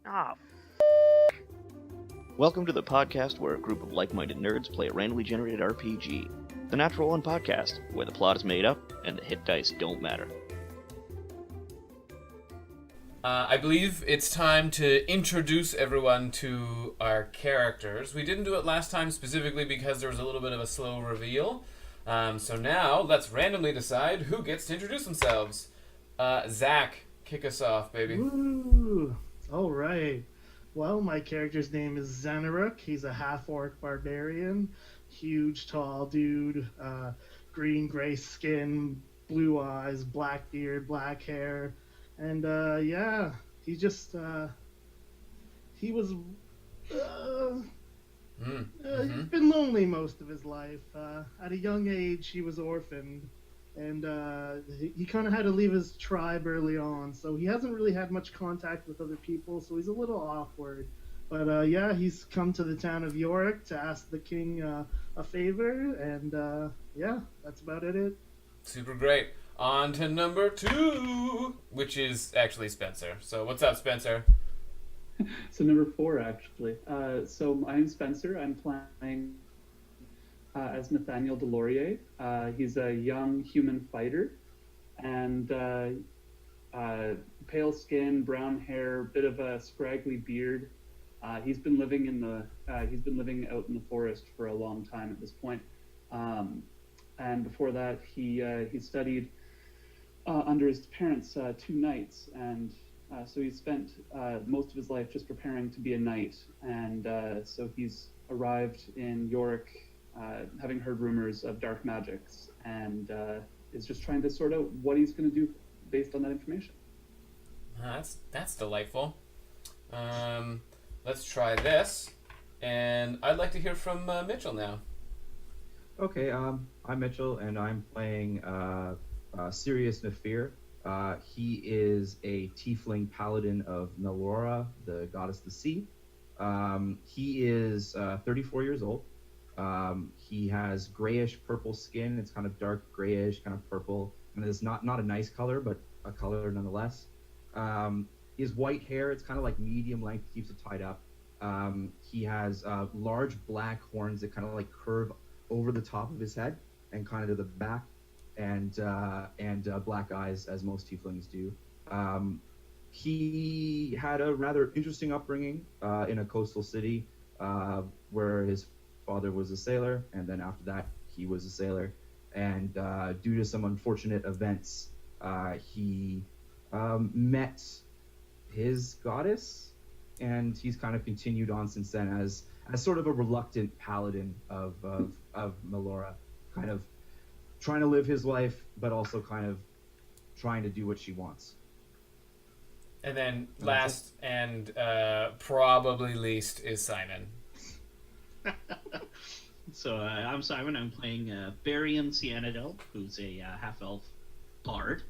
Ah, Welcome to the podcast where a group of like-minded nerds play a randomly generated RPG. The Natural One Podcast, where the plot is made up and the hit dice don't matter. I believe it's time to introduce everyone to our characters. We didn't do it last time specifically because there was a little bit of a slow reveal. So now, let's randomly decide who gets to introduce themselves. Zach, kick us off, baby. Ooh, all right. Well, my character's name is Xanaruk. He's a half-orc barbarian, huge, tall dude, green-gray skin, blue eyes, black beard, black hair, and yeah, he just he was he's been lonely most of his life. At a young age, he was orphaned. And he kind of had to leave his tribe early on, so he hasn't really had much contact with other people, so he's a little awkward. But yeah, he's come to the town of Yorick to ask the king a favor, and yeah, that's about it. Super great. On to number 2, which is actually Spencer. So what's up, Spencer? So number 4, actually. So I'm Spencer. I'm playing as Nathaniel Delorier. He's a young human fighter, and pale skin, brown hair, bit of a scraggly beard. He's been living out in the forest for a long time at this point. And before that, he studied under his parents 2 knights, and so he spent most of his life just preparing to be a knight. And so he's arrived in Yorick, having heard rumors of dark magics, and is just trying to sort out what he's going to do based on that information. That's delightful. Let's try this, and I'd like to hear from Mitchell now. Okay, I'm Mitchell, and I'm playing Sirius Nefir. He is a tiefling paladin of Melora, the goddess of the sea. He is 34 years old. He has grayish purple skin. It's kind of dark grayish, kind of purple, and it's not a nice color, but a color nonetheless. He has white hair. It's kind of like medium length, keeps it tied up. He has large black horns that kind of like curve over the top of his head and kind of to the back, and black eyes, as most tieflings do. He had a rather interesting upbringing in a coastal city where his father was a sailor, and then after that he was a sailor, and due to some unfortunate events, he met his goddess, and he's kind of continued on since then as sort of a reluctant paladin of Melora, kind of trying to live his life, but also kind of trying to do what she wants. And then last and probably least is Simon. so I'm Simon. I'm playing Barian Cianadel, who's a half-elf bard.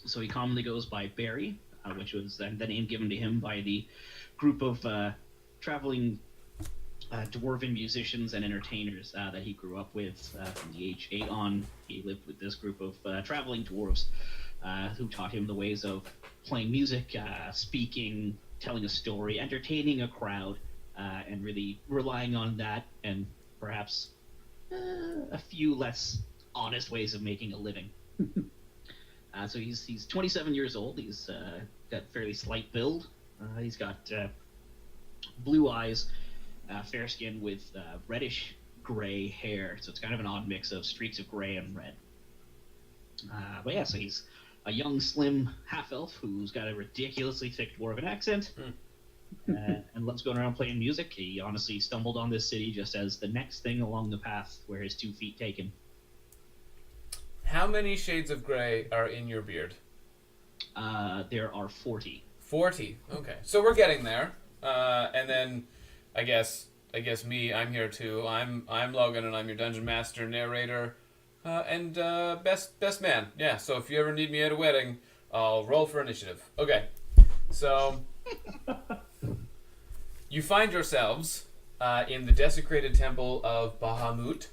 So he commonly goes by Barry, which was the name given to him by the group of traveling dwarven musicians and entertainers that he grew up with from the age 8 on. He lived with this group of traveling dwarves who taught him the ways of playing music, speaking, telling a story, entertaining a crowd, and really relying on that and perhaps a few less honest ways of making a living. So he's 27 years old. He's got fairly slight build. He's got blue eyes, fair skin with reddish gray hair. So it's kind of an odd mix of streaks of gray and red. But yeah, so he's a young, slim half-elf who's got a ridiculously thick dwarven accent. And loves going around playing music. He honestly stumbled on this city just as the next thing along the path where his 2 feet take him. How many shades of gray are in your beard? There are 40. 40. Okay, so we're getting there. And then, I guess me. I'm here too. I'm Logan, and I'm your dungeon master, narrator, and best man. Yeah. So if you ever need me at a wedding, I'll roll for initiative. Okay. So you find yourselves in the desecrated temple of Bahamut.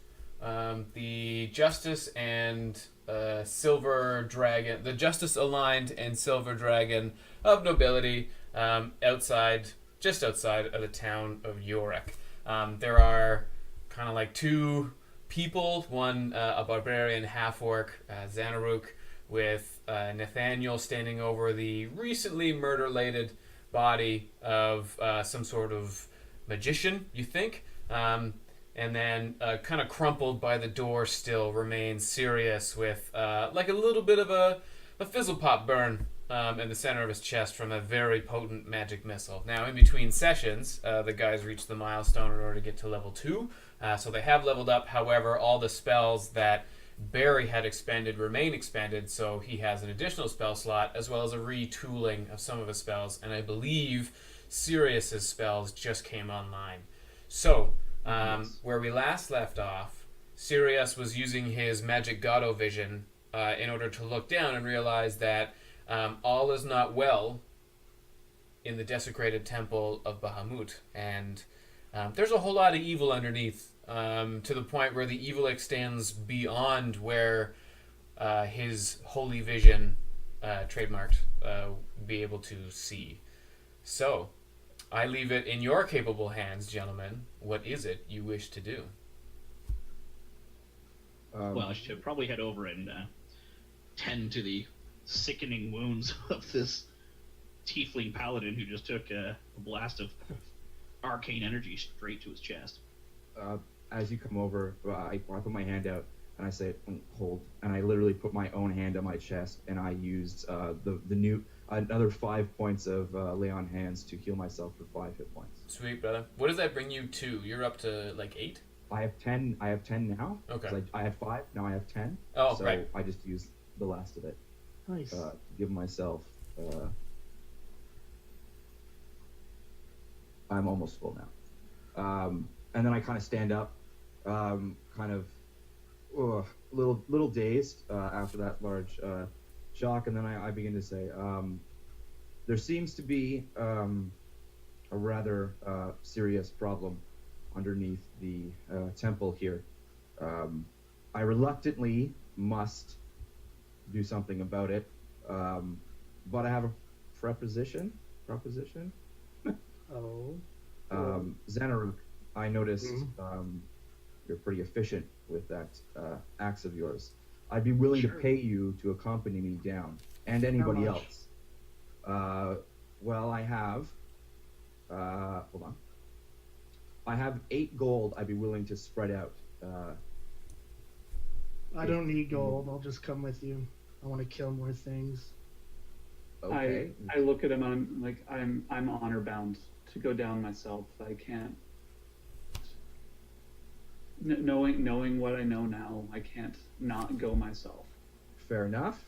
The Justice and Silver Dragon, the Justice Aligned and Silver Dragon of Nobility just outside of the town of Yorick. There are kind of like two people, one a barbarian half-orc, Xanaruk, with Nathaniel standing over the recently murder-lated body of some sort of magician, you think. And then kind of crumpled by the door still remains Sirius with like a little bit of a fizzle pop burn in the center of his chest from a very potent magic missile. Now, in between sessions, the guys reach the milestone in order to get to level 2. So they have leveled up. However, all the spells that Barry had expended remain expended, so he has an additional spell slot as well as a retooling of some of his spells. And I believe Sirius's spells just came online. So, where we last left off, Sirius was using his magic Goddo vision in order to look down and realize that all is not well in the desecrated temple of Bahamut, and there's a whole lot of evil underneath, to the point where the evil extends beyond where his holy vision, trademarked, be able to see. So, I leave it in your capable hands, gentlemen. What is it you wish to do? Well, I should probably head over and tend to the sickening wounds of this tiefling paladin who just took a blast of arcane energy straight to his chest. As you come over, I put my hand out and I say, hold. And I literally put my own hand on my chest and I used another 5 points of lay on hands to heal myself for 5 hit points. Sweet, brother. What does that bring you to? You're up to like 8? I have 10 now. Okay. I had 5, now I have 10. Oh, so right. I just used the last of it. Nice. To give myself... I'm almost full now. And then I kind of stand up, little dazed after that large shock, and then I begin to say, there seems to be a rather serious problem underneath the temple here. I reluctantly must do something about it, but I have a proposition. Oh. Xanaruk, I noticed you're pretty efficient with that axe of yours. I'd be willing to pay you to accompany me down, and anybody else. Well, I have... hold on. I have 8 gold I'd be willing to spread out. I don't need gold. I'll just come with you. I want to kill more things. Okay. I look at him and I'm like, I'm honor bound to go down myself. I can't. Knowing what I know now, I can't not go myself. Fair enough.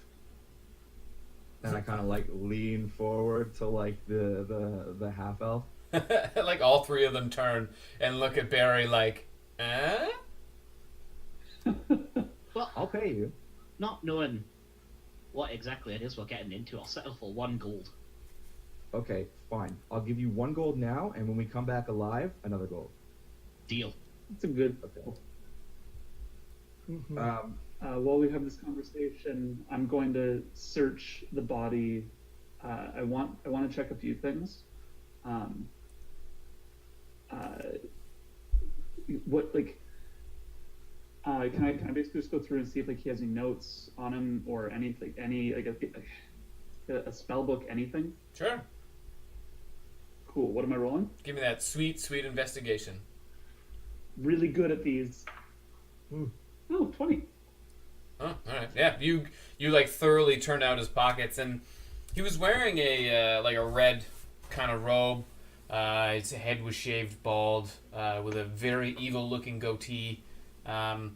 And I kind of like lean forward to like the half elf. Like all 3 of them turn and look at Barry like, eh? Well, I'll pay you. not knowing what exactly it is we're getting into, I'll settle for 1 gold. Okay, fine. I'll give you 1 gold now, and when we come back alive, another gold. Deal. It's a good. Okay. Mhm. While we have this conversation, I'm going to search the body. I want to check a few things. What like? Can I basically just go through and see if like he has any notes on him or anything, any like a spell book, anything? Sure. Cool. What am I rolling? Give me that sweet investigation. Really good at these. Oh, 20. Oh, all right. Yeah, you like thoroughly turned out his pockets, and he was wearing a like a red kind of robe. His head was shaved bald, with a very evil-looking goatee. In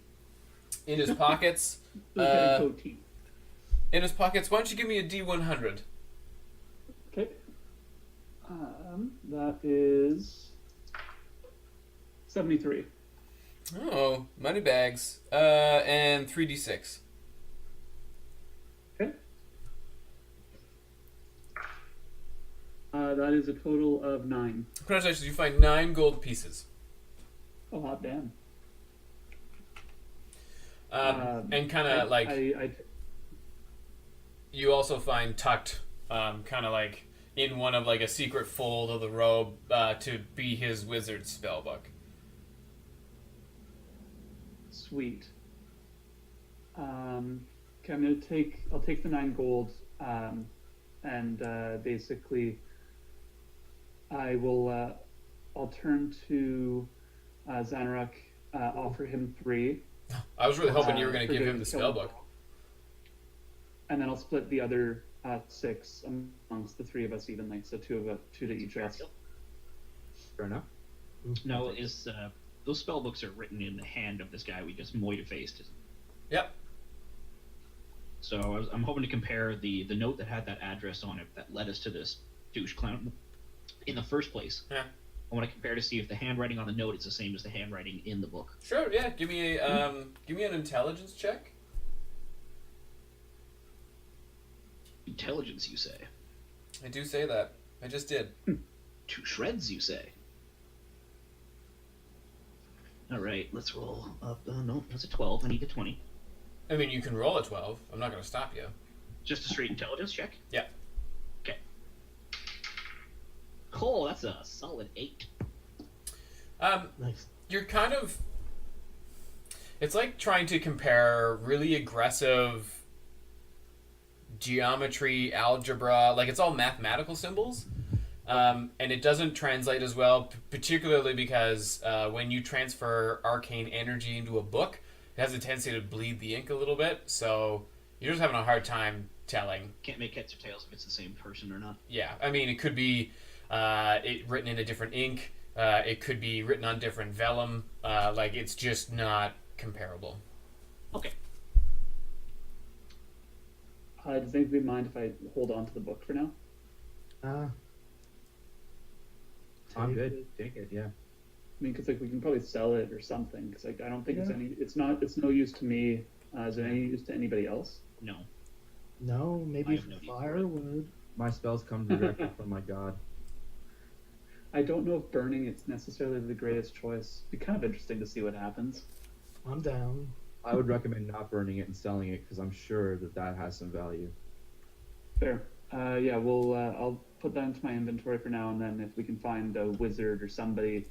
his pockets, Goatee. why don't you give me a D100? Okay. That is 73. Oh, money bags. And 3d6. Okay. That is a total of 9. Congratulations, you find 9 gold pieces. Oh, hot damn. And kind of like I you also find tucked, kind of like in one of like a secret fold of the robe to be his wizard spellbook. Sweet. Okay, I'll take the 9 gold, and basically, I'll turn to Xanarok, offer him 3. I was really hoping you were going to for give him doing the kill. spellbook. And then I'll split the other 6 amongst the 3 of us evenly, so 2 to each of us. Fair enough. Now, is those spell books are written in the hand of this guy we just moita-faced. Yep. So I'm hoping to compare the note that had that address on it that led us to this douche clown in the first place. Yeah. I want to compare to see if the handwriting on the note is the same as the handwriting in the book. Sure. Yeah. Give me an intelligence check. Intelligence, you say? I do say that. I just did. 2 shreds, you say? All right, let's roll up. No, that's a 12. I need a 20. I mean, you can roll a 12. I'm not going to stop you. Just a straight intelligence check? Yeah. Okay. Cool, that's a solid 8. Nice. You're kind of... It's like trying to compare really aggressive geometry, algebra, like it's all mathematical symbols. And it doesn't translate as well, particularly because when you transfer arcane energy into a book, it has a tendency to bleed the ink a little bit, so you're just having a hard time telling. Can't make heads or tails if it's the same person or not. Yeah, I mean, it could be written in a different ink, it could be written on different vellum, like it's just not comparable. Okay. Does anybody mind if I hold on to the book for now? I'm good. Take it. Yeah. I mean, because like we can probably sell it or something. Because like I don't think it's no use to me. Is it any use to anybody else? No. No, I maybe have no need for it. firewood. My spells come directly from my god. I don't know if burning it's necessarily the greatest choice. It'd be kind of interesting to see what happens. I'm down. I would recommend not burning it and selling it because I'm sure that has some value. Fair. Yeah, I'll put that into my inventory for now, and then if we can find a wizard or somebody,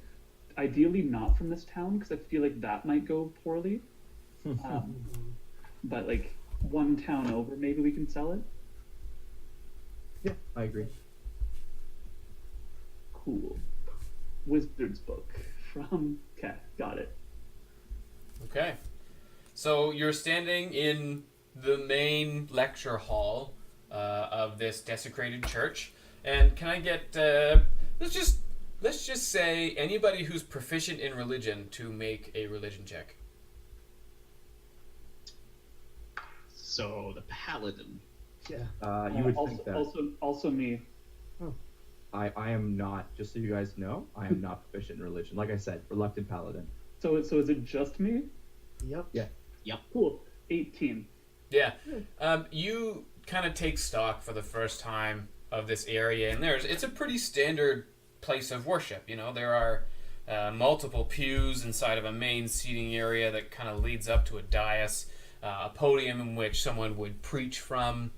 ideally not from this town, because I feel like that might go poorly. But like one town over, maybe we can sell it. Yeah, I agree. Cool. Wizard's book from Cat. Got it. Okay. So you're standing in the main lecture hall of this desecrated church, and can I get let's just say anybody who's proficient in religion to make a religion check. So the paladin. Yeah. You would think that. Also me. I am not, just so you guys know, I am not proficient in religion. Like I said, reluctant paladin. So is it just me? Yep. Yeah. Cool. 18. Yeah. You kind of take stock for the first time of this area, and it's a pretty standard place of worship. You know, there are multiple pews inside of a main seating area that kind of leads up to a dais, a podium in which someone would preach from,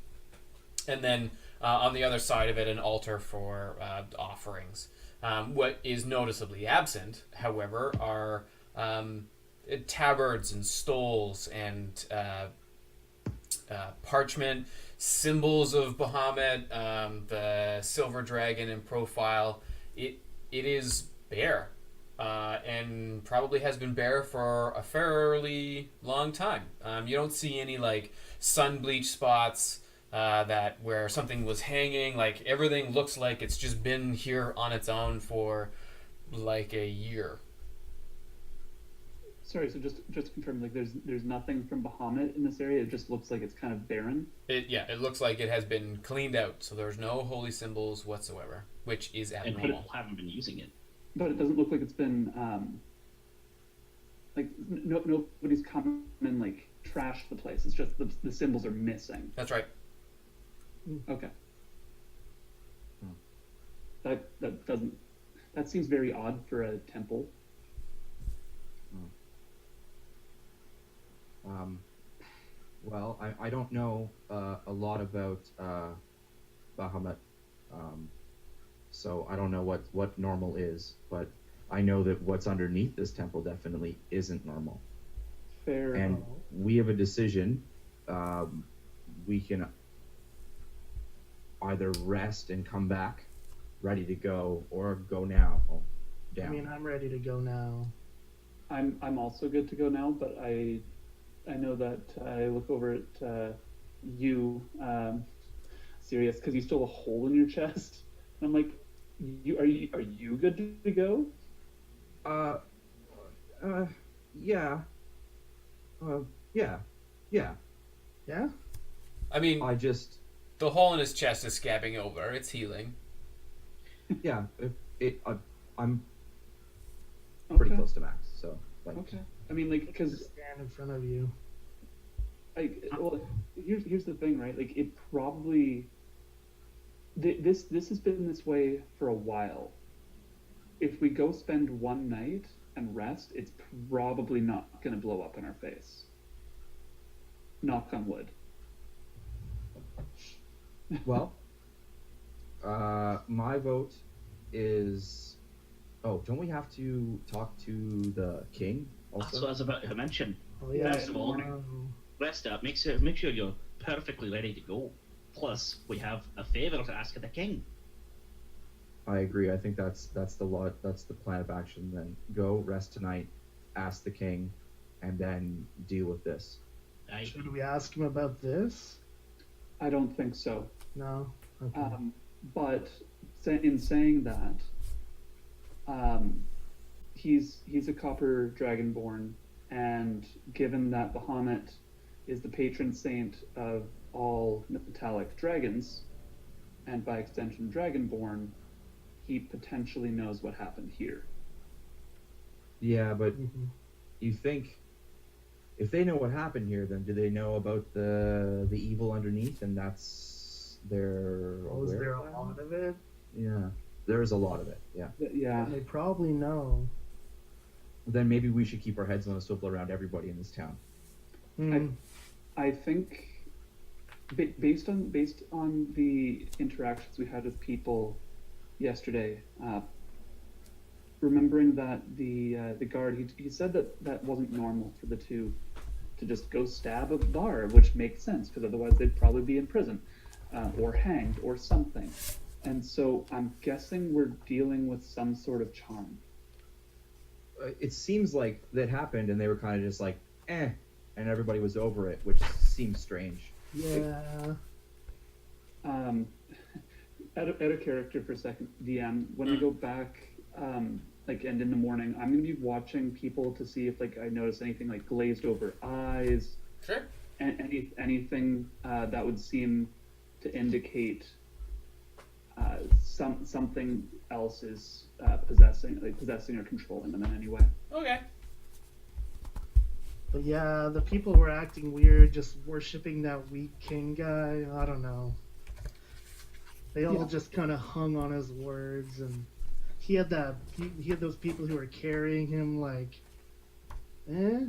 and then on the other side of it, an altar for offerings. What is noticeably absent, however, are tabards and stoles and parchment, symbols of Bahamut, the silver dragon in profile. It is bare, and probably has been bare for a fairly long time. You don't see any like sun bleach spots that where something was hanging. Like everything looks like it's just been here on its own for like a year. Sorry, so just to confirm, like there's nothing from Bahamut in this area. It just looks like it's kind of barren. It looks like it has been cleaned out, so there's no holy symbols whatsoever, which is And abnormal. people haven't been using it. But it doesn't look like it's been like nobody's come and like trashed the place. It's just the symbols are missing. That's right. Okay. That seems very odd for a temple. Well, I don't know a lot about Bahamut. So I don't know what normal is, but I know that what's underneath this temple definitely isn't normal. Fair. And we have a decision. We can either rest and come back ready to go, or go now. Down. I mean, I'm ready to go now. I'm also good to go now, but I know that I look over at you, Sirius, because you still have a hole in your chest. And I'm like, are you good to go? Yeah. Yeah. Yeah? I mean, I just, the hole in his chest is scabbing over. It's healing. yeah. I'm pretty Okay. close to max, so like. Okay. I mean, like, because Just stand in front of you. well, here's the thing, right? Like, it probably this has been this way for a while. If we go spend one night and rest, it's probably not going to blow up in our face. Knock on wood. Well, my vote is. Oh, don't we have to talk to the king That's what I also? was about to mention. Oh, yeah. First of all, rest up. Make sure you're perfectly ready to go. Plus, we have a favour to ask of the king. I agree. I think that's the lot. That's the plan of action. Then go rest tonight, ask the king, and then deal with this. Aye. Should we ask him about this? I don't think so. No? Okay. But in saying that, he's a copper dragonborn, and given that Bahamut is the patron saint of all metallic dragons, and by extension dragonborn, he potentially knows what happened here. Yeah, but Mhm. you think if they know what happened here, then do they know about the evil underneath? And that's their. Oh, is there a lot of it? Yeah, there is a lot of it. Yeah. Yeah. They probably know. Then maybe we should keep our heads on a swivel around everybody in this town. Hmm. I think based on the interactions we had with people yesterday, remembering that the guard he said that wasn't normal for the two to just go stab a bar, which makes sense because otherwise they'd probably be in prison or hanged or something. And so I'm guessing we're dealing with some sort of charm. It seems like that happened, and they were kind of just like, and everybody was over it, which seems strange. Yeah. Out of character for a second, DM. When I go back, like, and in the morning, I'm gonna be watching people to see if like I notice anything like glazed over eyes, Sure. and anything that would seem to indicate something else is possessing or controlling them in any way. Okay. But yeah, the people were acting weird, just worshipping that weak king guy. I don't know. They all Yeah. just kind of hung on his words, and he had those people who were carrying him like, eh?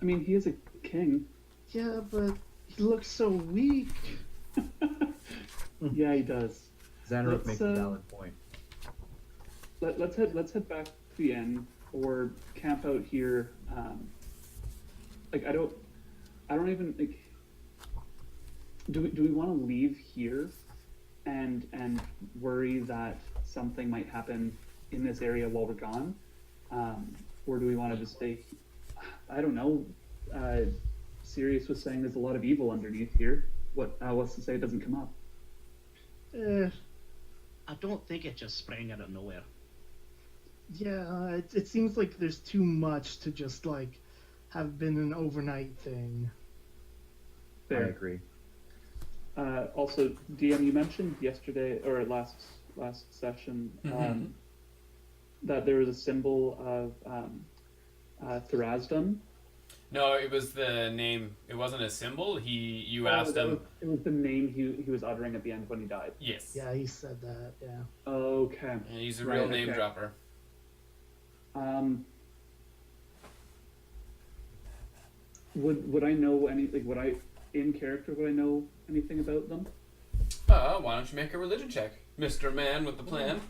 I mean, he is a king. Yeah, but he looks so weak. Yeah, he does. Xanaruk Let's, makes a valid point. Let's head back to the inn or camp out here. Like I don't even like. Do we want to leave here, and worry that something might happen in this area while we're gone, or do we want to just stay? I don't know. Sirius was saying there's a lot of evil underneath here. What's to say it doesn't come up? I don't think it just sprang out of nowhere. Yeah, it seems like there's too much to just like have been an overnight thing. I Fair. agree. Also, DM, you mentioned yesterday or last session that there was a symbol of Thrazdun. No, it was the name. It wasn't a symbol. You asked him. It was the name he was uttering at the end when he died. Yes. Yeah, he said that. Yeah. Okay. And he's a Right, real name okay. dropper. Would I know any like would I in character would I know anything about them? Why don't you make a religion check? Mr. Man with the plan.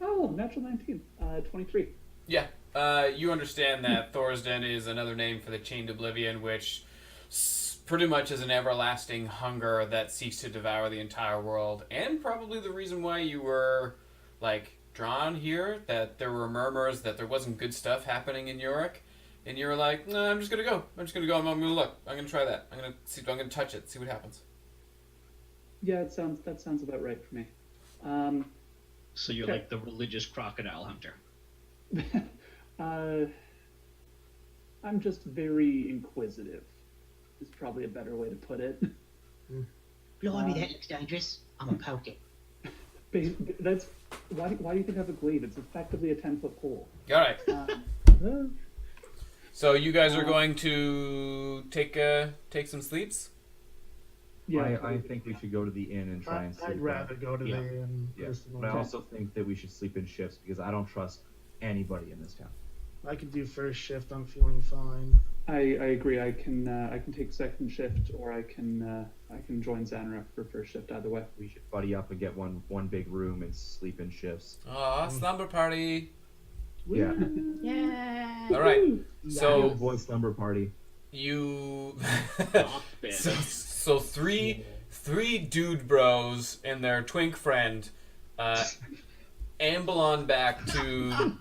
Oh, natural 19. 23. Yeah. You understand that Thorsden is another name for the Chained Oblivion, which pretty much is an everlasting hunger that seeks to devour the entire world, and probably the reason why you were, like, drawn here, that there were murmurs that there wasn't good stuff happening in Yorick, and you were like, no, I'm just gonna go. I'm gonna look. I'm gonna try that. I'm gonna touch it, see what happens. Yeah, that sounds about right for me. So you're Okay. like the religious crocodile hunter. I'm just very inquisitive. Is probably a better way to put it. Blimey, that looks dangerous. I'm a poke it. That's why do you think I have a glaive? It's effectively a 10-foot pole. All right. So you guys are going to take some sleeps? Yeah, I think we should go to the inn and try and sleep. I'd rather go to Yeah. the inn. Yeah, personally. but I also think that we should sleep in shifts because I don't trust anybody in this town. I could do first shift. I'm feeling fine. I agree. I can take second shift, or I can join Zanra for first shift. Either way. We should buddy up and get one big room and sleep in shifts. Aw, slumber party. Yeah. Yeah. All right. Good So boy slumber party. you, Stop it. so three dude bros and their twink friend, amble on back to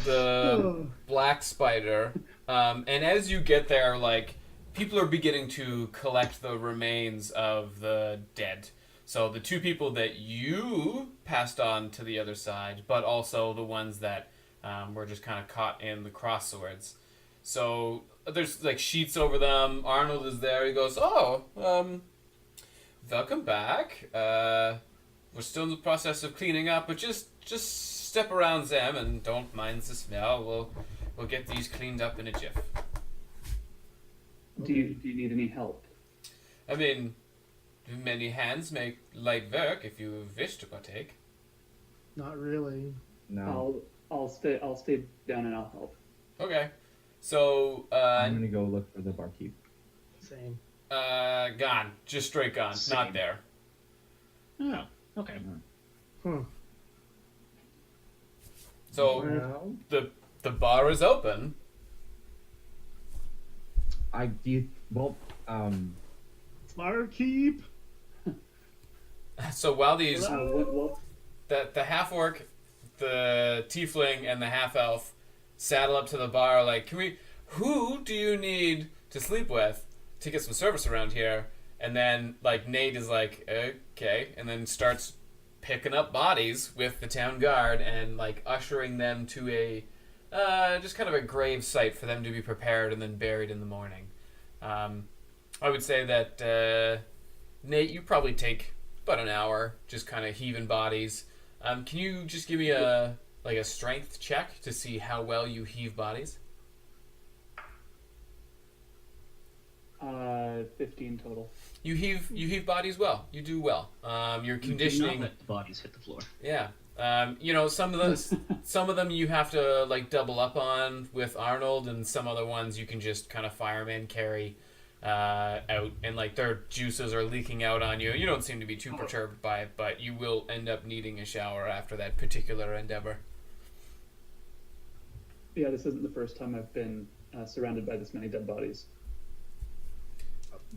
the Black Spider, and as you get there, like, people are beginning to collect the remains of the dead. So the two people that you passed on to the other side, but also the ones that were just kind of caught in the cross swords. So there's like sheets over them. Arnold is there. He goes, "Oh, welcome back. We're still in the process of cleaning up, but just step around them and don't mind the smell. We'll get these cleaned up in a jiff." Do you need any help? I mean, many hands make light work if you wish to partake. Not really. No, I'll stay down and I'll help. Okay. So, I'm gonna go look for the barkeep. Same. gone. Just straight gone. Same. Not there. Oh, okay. Huh. So Well, the bar is open. Barkeep. So while these What? the half orc, the tiefling, and the half elf saddle up to the bar, like, who do you need to sleep with to get some service around here? And then like Nate is like, okay, and then starts picking up bodies with the town guard and like ushering them to a just kind of a grave site for them to be prepared and then buried in the morning. I would say that Nate, you probably take about an hour just kind of heaving bodies. Can you just give me a strength check to see how well you heave bodies? 15 total. You heave bodies well. You do well. Your conditioning. Do not let the bodies hit the floor. Yeah. Some of them you have to like double up on with Arnold, and some other ones you can just kind of fireman carry out, and like their juices are leaking out on you. You don't seem to be too perturbed by it, but you will end up needing a shower after that particular endeavor. Yeah, this isn't the first time I've been surrounded by this many dead bodies.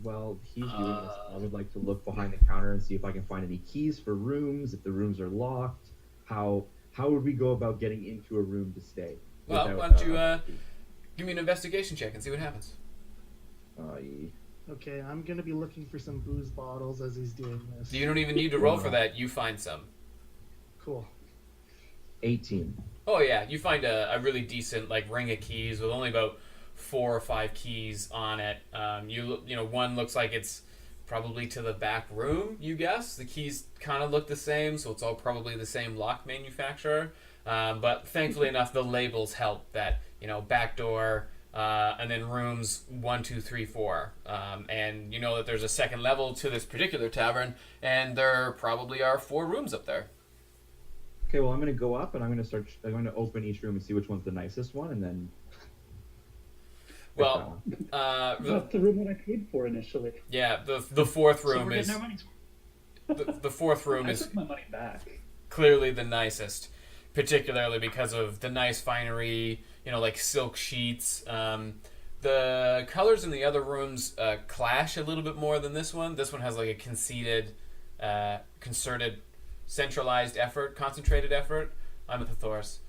While he's doing this, I would like to look behind the counter and see if I can find any keys for rooms, if the rooms are locked. How would we go about getting into a room to stay? Well, without, why don't you give me an investigation check and see what happens? Okay, I'm gonna be looking for some booze bottles as he's doing this. You don't even need to roll for that. You find some. Cool. 18. Oh yeah, you find a really decent like ring of keys with only about 4 or 5 keys on it. You know, one looks like it's probably to the back room, you guess. The keys kind of look the same, so it's all probably the same lock manufacturer. But thankfully enough, the labels help that, you know, back door, and then rooms 1, 2, 3, 4. And you know that there's a second level to this particular tavern, and there probably are 4 rooms up there. Okay, well, I'm going to go up and I'm going to open each room and see which one's the nicest one, and then... Well, That's the room that I paid for initially. yeah, the fourth So room we're is... getting our money's the fourth room I is took my money back. clearly the nicest, particularly because of the nice finery, like silk sheets. The colors in the other rooms clash a little bit more than this one. This one has like a conceited, concerted, centralized effort, concentrated effort. I'm at the Thoris.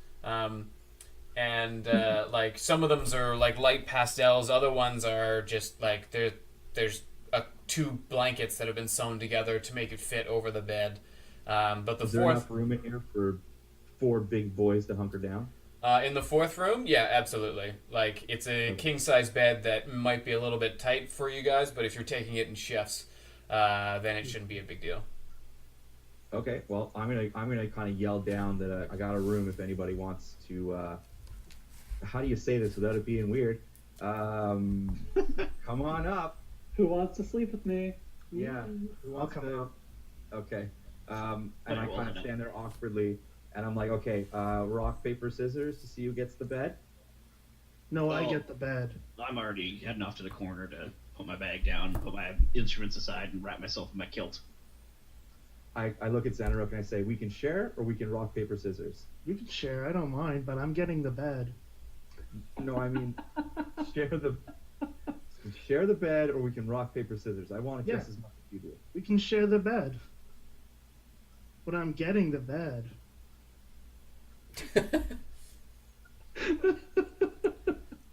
And like some of them are like light pastels. Other ones are just like there's two blankets that have been sewn together to make it fit over the bed. But the Is there fourth enough room in here for 4 big boys to hunker down? in the fourth room, yeah, absolutely. Like it's a king size bed that might be a little bit tight for you guys, but if you're taking it in shifts, then it shouldn't be a big deal. Okay, well, I'm gonna kind of yell down that I got a room if anybody wants to. How do you say this without it being weird? Come on up. Who wants to sleep with me? Yeah. Who wants come to? up. Okay. And Better I roll kind it of up. stand there awkwardly, and I'm like, okay, rock paper scissors to see who gets the bed. No, I Oh. get the bed. I'm already heading off to the corner to put my bag down, put my instruments aside, and wrap myself in my kilt. I look at Xanarok and I say, we can share or we can rock paper scissors. We can share. I don't mind, but I'm getting the bed. No, I mean share the bed or we can rock paper scissors. I want it Yeah. just as much as you do. We can share the bed. But I'm getting the bed.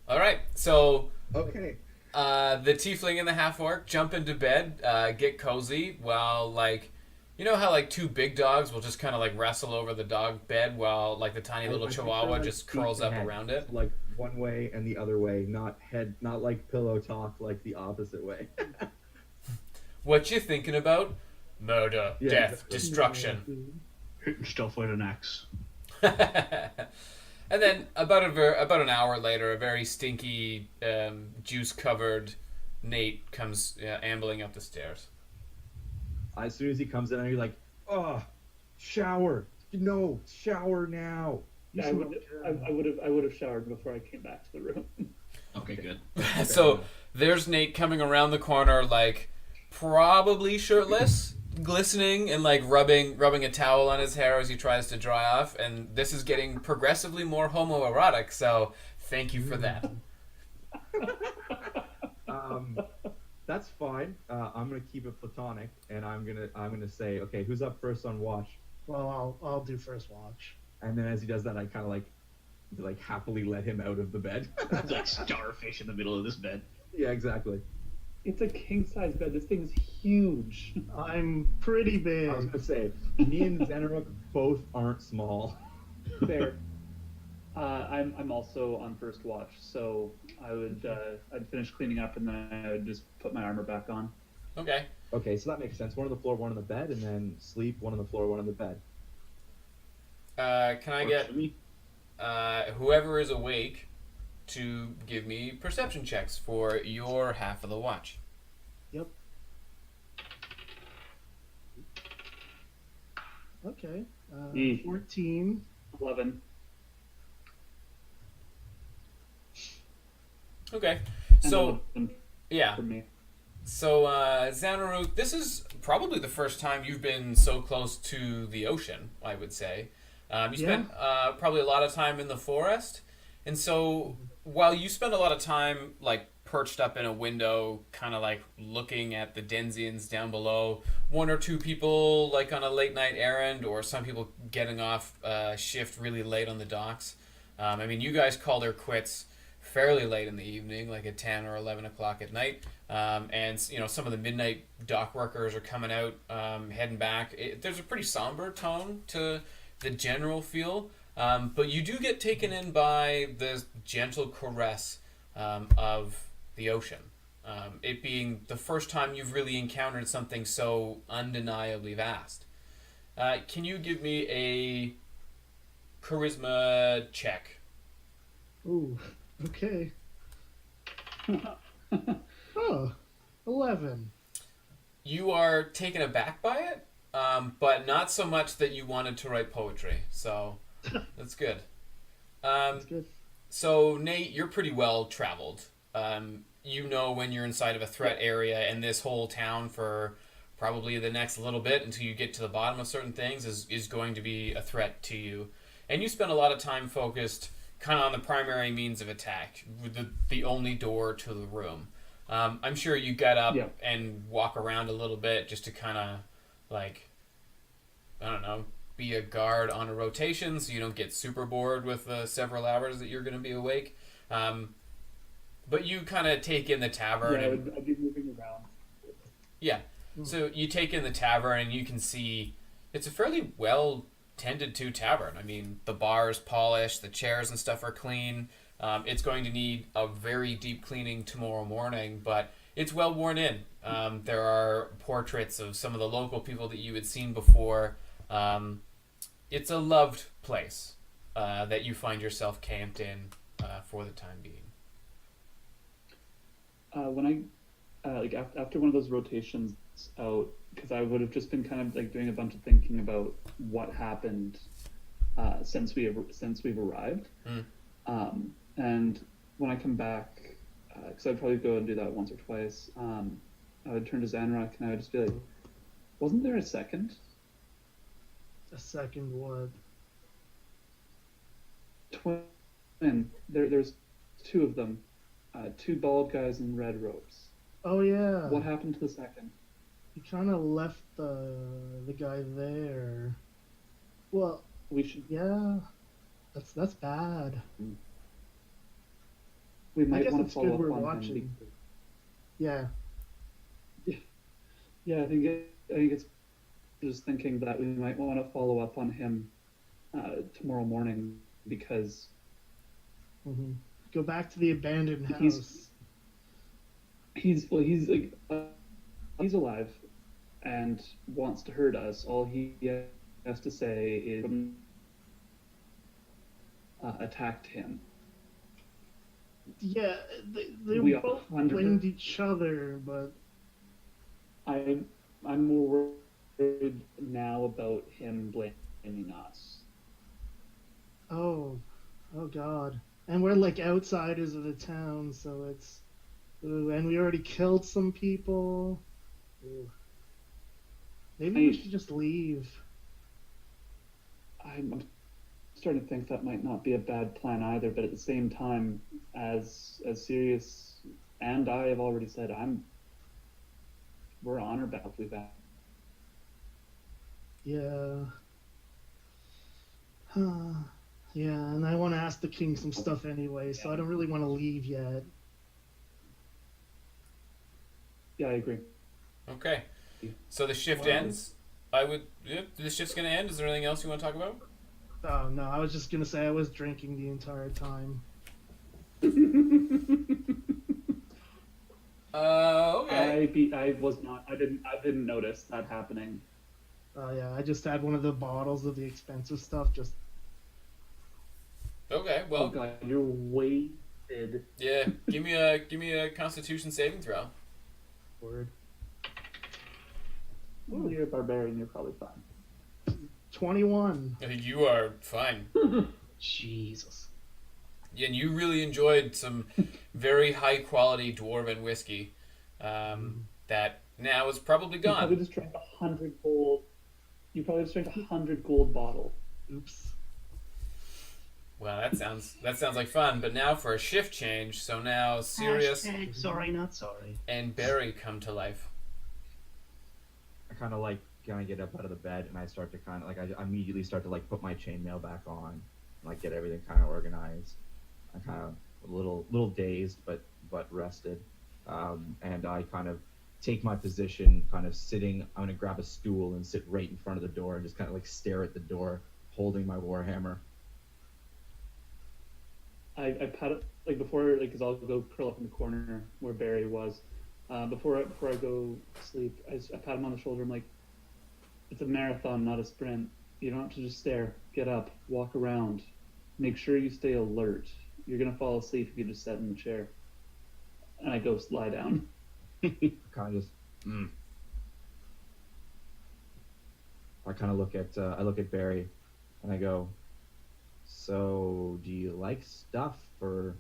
All right, so Okay. the tiefling and the half orc jump into bed, get cozy while like. You know how like two big dogs will just kind of like wrestle over the dog bed while like the tiny little I think chihuahua they're, like, just feet curls to up head. around it? Like one way and the other way, not like pillow talk, like the opposite way. What you thinking about? Murder, Yeah, death, exactly. destruction. Hitting stuff with an axe. And then about an hour later, a very stinky, juice-covered Nate comes ambling up the stairs. As soon as he comes in, I'm like, oh, shower. No, shower now. You I smell would good. I would have showered before I came back to the room. Okay, good. So there's Nate coming around the corner, like probably shirtless, glistening, and like rubbing a towel on his hair as he tries to dry off. And this is getting progressively more homoerotic. So thank you for that. That's fine. I'm gonna keep it platonic, and I'm gonna say, okay, who's up first on watch? Well, I'll do first watch. And then as he does that, I kind of like happily let him out of the bed. It's like starfish in the middle of this bed. Yeah, exactly. It's a king size bed. This thing's huge. I'm pretty big. I was gonna say, me and Xanarok both aren't small. Fair. I'm also on first watch, so I'd finish cleaning up and then I would just put my armor back on. Okay. Okay, so that makes sense. One on the floor, one on the bed, and then sleep. One on the floor, one on the bed. Can I Works get for me. whoever is awake to give me perception checks for your half of the watch? Yep. Okay. Mm. 14. 11. Okay. And So 11 yeah. for me. So Xanaruk, this is probably the first time you've been so close to the ocean, I would say. You spent probably a lot of time in the forest, and so while you spend a lot of time like perched up in a window, kind of like looking at the Denzians down below, one or two people like on a late night errand, or some people getting off shift really late on the docks. I mean, you guys called her quits fairly late in the evening, like at 10 or 11 o'clock at night. And some of the midnight dock workers are coming out, heading back. There's a pretty somber tone to the general feel, but you do get taken in by the gentle caress of the ocean. It being the first time you've really encountered something so undeniably vast. Can you give me a charisma check? Ooh. Okay. Oh, 11. You are taken aback by it, but not so much that you wanted to write poetry. So that's good. That's good. So Nate, you're pretty well traveled. You know when you're inside of a threat area, and this whole town for probably the next little bit until you get to the bottom of certain things is going to be a threat to you. And you spend a lot of time focused kind of on the primary means of attack, the only door to the room. I'm sure you get up and walk around a little bit just to kind of, like, I don't know, be a guard on a rotation so you don't get super bored with the several hours that you're going to be awake. But you kind of take in the tavern. Yeah, I'd be moving around. Yeah. So you take in the tavern and you can see it's a fairly well tended to tavern. I mean, the bar is polished, the chairs and stuff are clean. It's going to need a very deep cleaning tomorrow morning, but it's well worn in. There are portraits of some of the local people that you had seen before. It's a loved place that you find yourself camped in for the time being. When I like after one of those rotations out, because I would have just been kind of like doing a bunch of thinking about what happened since we've arrived. And when I come back, because I'd probably go and do that once or twice, I would turn to Zanrock and I would just be like, wasn't there a second? A second what? Twin. There's two of them. Two bald guys in red robes. Oh yeah. What happened to the second? He kind of left the guy there. Well, We should. yeah, that's bad. We I might guess want it's to good follow we're up on watching. him. Yeah. Yeah, I think it's just thinking that we might want to follow up on him tomorrow morning because hmm Go back to the abandoned house. he's alive and wants to hurt us. All he has to say is attacked him. Yeah, they We both 100% blamed each other, but I'm more worried now about him blaming us. oh god. And we're like outsiders of the town, so it's ooh, and we already killed some people. Ooh. Maybe we should just leave. I'm starting to think that might not be a bad plan either, but at the same time, as Sirius and I have already said, we're honor bound with that. Yeah. Yeah, and I want to ask the king some stuff anyway, so I don't really want to leave yet. Yeah, I agree. Okay. So the shift Well- ends. The shift's going to end. Is there anything else you want to talk about? Oh no, I was just gonna say I was drinking the entire time. Okay. I was not. I didn't notice that happening. Oh yeah, I just had one of the bottles of the expensive stuff. Just Okay. Oh Well, god, you're wasted. yeah. Give me a Constitution saving throw. word. Well, you're a barbarian. You're probably fine. 21. You are fine. Jesus. And you really enjoyed some very high quality dwarven whiskey that now is probably You probably gone. just drank 100 gold. You probably just drank 100 gold bottle. Oops. Well, that sounds like fun. But now for a shift change. So now Sirius Hashtag sorry, not sorry. and Barry come to life. I kind of get up out of the bed and I start to kind of I immediately start to like put my chainmail back on, like get everything kind of organized. I'm kind of a little dazed but rested, and I kind of take my position, kind of sitting. I'm gonna grab a stool and sit right in front of the door and just kind of like stare at the door, holding my warhammer. I pat it like before, like, cause I'll go curl up in the corner where Barry was. Before I go sleep, I pat him on the shoulder. I'm like, it's a marathon, not a sprint. You don't have to just stare. Get up, walk around, make sure you stay alert. You're gonna fall asleep if you just sit in the chair. And I go lie down. Kind of just. I kind of look at Barry, and I go, "So, do you like stuff, or?"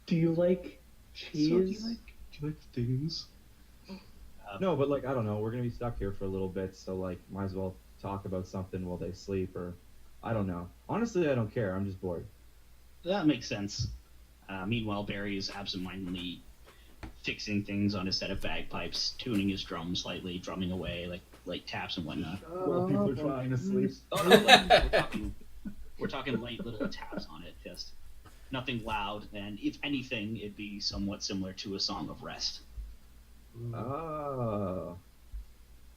Do you like Cheese. So do you like things? No, but like I don't know. We're gonna be stuck here for a little bit, so like might as well talk about something while they sleep, or I don't know. Honestly, I don't care. I'm just bored. That makes sense. Meanwhile, Barry is absentmindedly fixing things on his set of bagpipes, tuning his drum slightly, drumming away like taps and whatnot. While people are trying to sleep. Oh, no, we're talking light little taps on it, just nothing loud. And if anything, it'd be somewhat similar to a song of rest, Oh.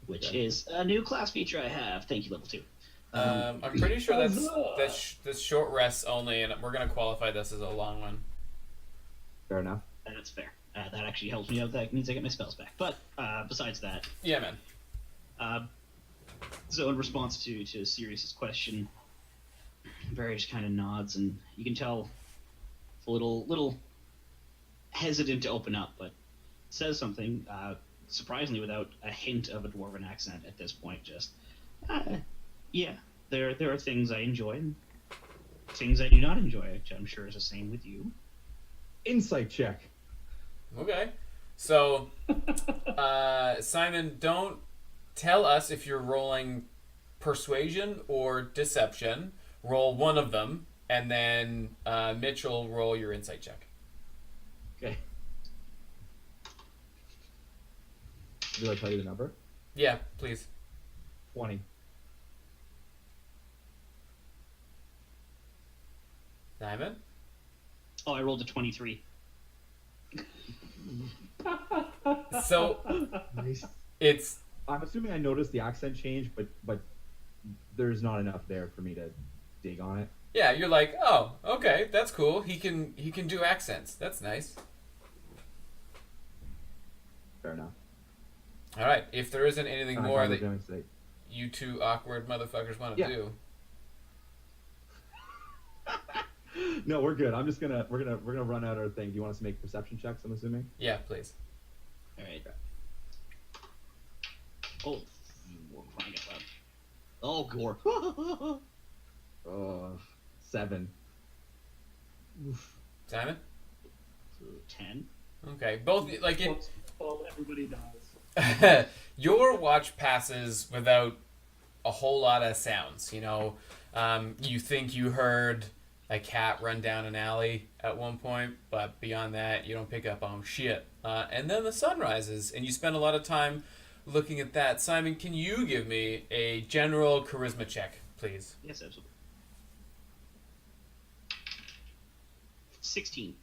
which is a new class feature I have. Thank you, level 2. I'm pretty sure that's short rests only, and we're gonna qualify this as a long one. Fair enough. That's fair. That actually helps me out. That means I get my spells back. But besides that, Yeah, man. so in response to Sirius's question, Barry just kind of nods, and you can tell it's a little hesitant to open up, but says something surprisingly without a hint of a dwarven accent at this point. Just yeah, there are things I enjoy and things I do not enjoy, which I'm sure is the same with you. Insight check. Okay. So, Simon, don't tell us if you're rolling persuasion or deception. Roll one of them, and then Mitchell, roll your insight check. Okay. Do I tell you the number? Yeah, please. 20. Simon? Oh, I rolled a 23. So, Nice. it's... I'm assuming I noticed the accent change, but there's not enough there for me to dig on it. Yeah, you're like, oh, okay, that's cool. He can do accents. That's nice. Fair enough. All right, if there isn't anything I more thought we that were going to say. you two awkward motherfuckers want to Yeah. do. No, we're good. We're gonna run out our thing. Do you want us to make perception checks? I'm assuming. Yeah, please. All right. Oh, we're crying out loud. Oh, gore. 7. Simon? So 10. Okay, both like it. Well, everybody dies. Your watch passes without a whole lot of sounds. You know, you think you heard a cat run down an alley at one point, but beyond that, you don't pick up on shit. And then the sun rises, and you spend a lot of time looking at that. Simon, can you give me a general charisma check, please? Yes, absolutely. 16.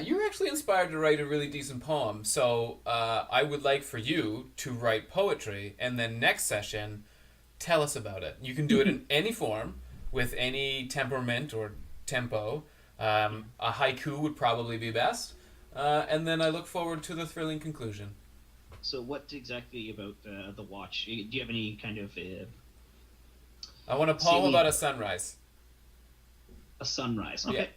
You're actually inspired to write a really decent poem, so I would like for you to write poetry, and then next session, tell us about it. You can do it in any form, with any temperament or tempo. A haiku would probably be best, and then I look forward to the thrilling conclusion. So what exactly about the watch? Do you have any kind of I want a poem See- about a sunrise. a sunrise? Okay.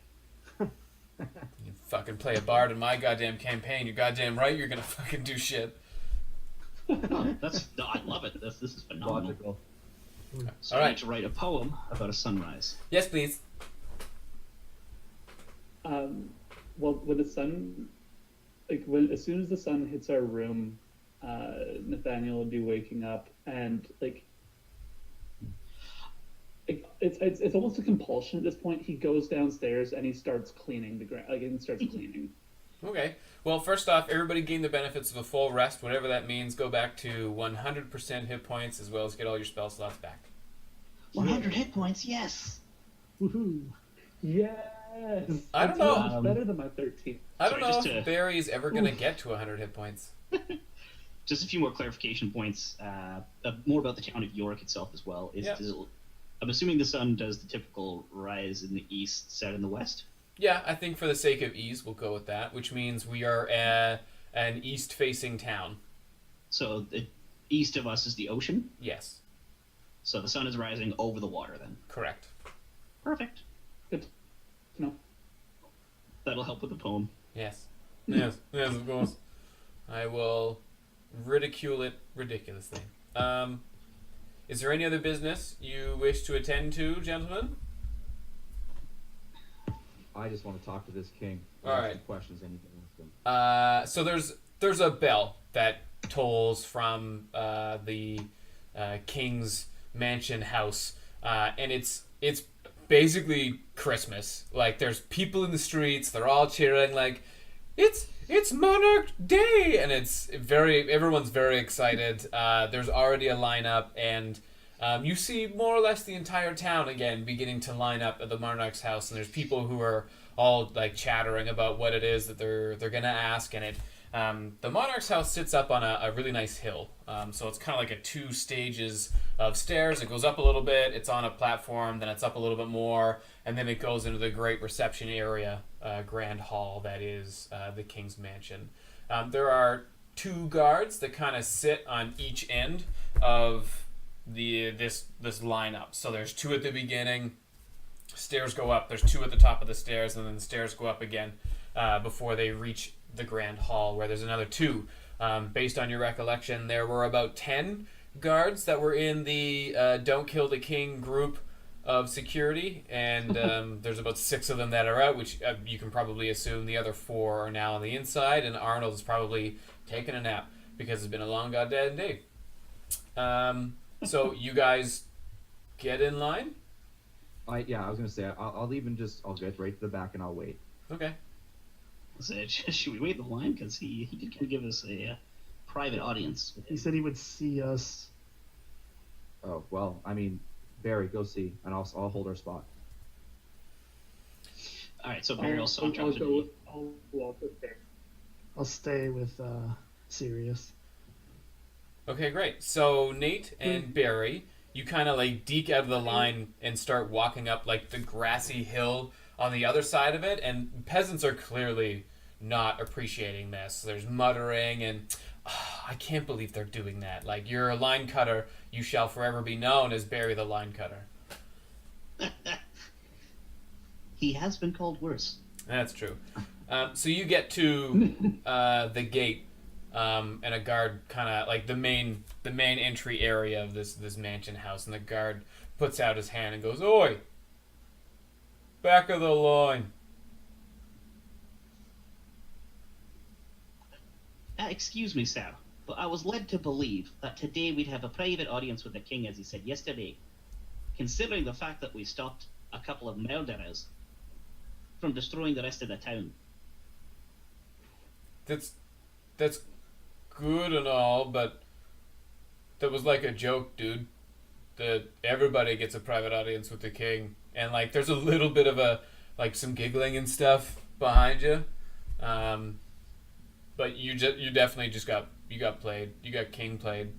You fucking play a bard in my goddamn campaign. You're goddamn right you're gonna fucking do shit. Oh, I love it. This is phenomenal. Logical. So All I right. need to write a poem about a sunrise. Yes, please. Well, when the sun, as soon as the sun hits our room, Nathaniel will be waking up, and it's almost a compulsion at this point. He goes downstairs and he starts cleaning the ground. He starts cleaning. Okay. Well, first off, everybody gain the benefits of a full rest, whatever that means. Go back to 100% hit points, as well as get all your spell slots back. 100 hit points, yes. Woohoo! Yes. I don't That's know. much better than my 13. I don't Sorry, know just if to- Barry's ever going to get to 100 hit points. Just a few more clarification points. More about the town of York itself as well. Yeah. I'm assuming the sun does the typical rise in the east, set in the west. Yeah, I think for the sake of ease, we'll go with that, which means we are an east-facing town. So the east of us is the ocean. Yes, So the sun is rising over the water then. correct. Perfect. Good. No. That'll help with the poem. Yes. Yes, of course. I will ridicule it ridiculously. Is there any other business you wish to attend to, gentlemen? I just want to talk to this king. All Ask right. him questions, anything. So there's a bell that tolls from the king's mansion house, and it's basically Christmas. Like there's people in the streets, they're all cheering like it's Monarch Day, and everyone's very excited. There's already a lineup, and you see more or less the entire town again beginning to line up at the Monarch's house, and there's people who are all like chattering about what it is that they're gonna ask, and the Monarch's house sits up on a really nice hill, so it's kind of like a 2 stages of stairs. It goes up a little bit, it's on a platform, then it's up a little bit more, and then it goes into the great reception area, grand hall that is the king's mansion. There are 2 guards that kind of sit on each end of this lineup. So there's 2 at the beginning. Stairs go up. There's 2 at the top of the stairs, and then the stairs go up again before they reach the grand hall, where there's another 2. Based on your recollection, there were about 10 guards that were in the Don't Kill the King group of security, and there's about 6 of them that are out, which you can probably assume the other 4 are now on the inside, and Arnold is probably taking a nap because it's been a long goddamn day. So you guys get in line? I was gonna say I'll get right to the back and I'll wait. Okay. Should we wait the line? Because he did kind of give us a private audience. He said he would see us. Oh well, I mean, Barry, go see, and I'll hold our spot. All right, so Barry will I'll drop go. I'll walk with Barry. I'll stay with Sirius. Okay, great. So Nate and Barry, you kind of like deke out of the line and start walking up like the grassy hill on the other side of it, and peasants are clearly not appreciating this. There's muttering and I can't believe they're doing that. Like, you're a line cutter, you shall forever be known as Barry the Line Cutter. He has been called worse. That's true. So you get to the gate, and a guard kind of like the main entry area of this mansion house, and the guard puts out his hand and goes, "Oi, back of the line." Excuse me, sir, but I was led to believe that today we'd have a private audience with the king, as he said yesterday. Considering the fact that we stopped a couple of murderers from destroying the rest of the town. That's good and all, but that was like a joke, dude. That everybody gets a private audience with the king, and like there's a little bit of a like some giggling and stuff behind you, but you definitely just got played. You got king played.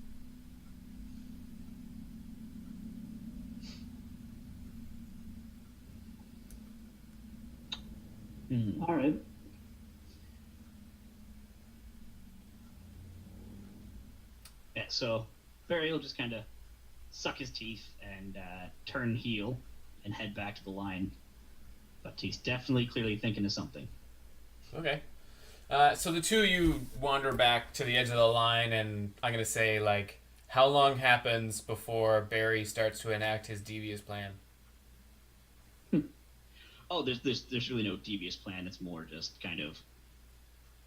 All right. Yeah, so Barry will just kind of suck his teeth and turn heel and head back to the line. But he's definitely clearly thinking of something. Okay. So the two of you wander back to the edge of the line, and I'm going to say, like, how long happens before Barry starts to enact his devious plan? Oh, there's really no devious plan. It's more just kind of...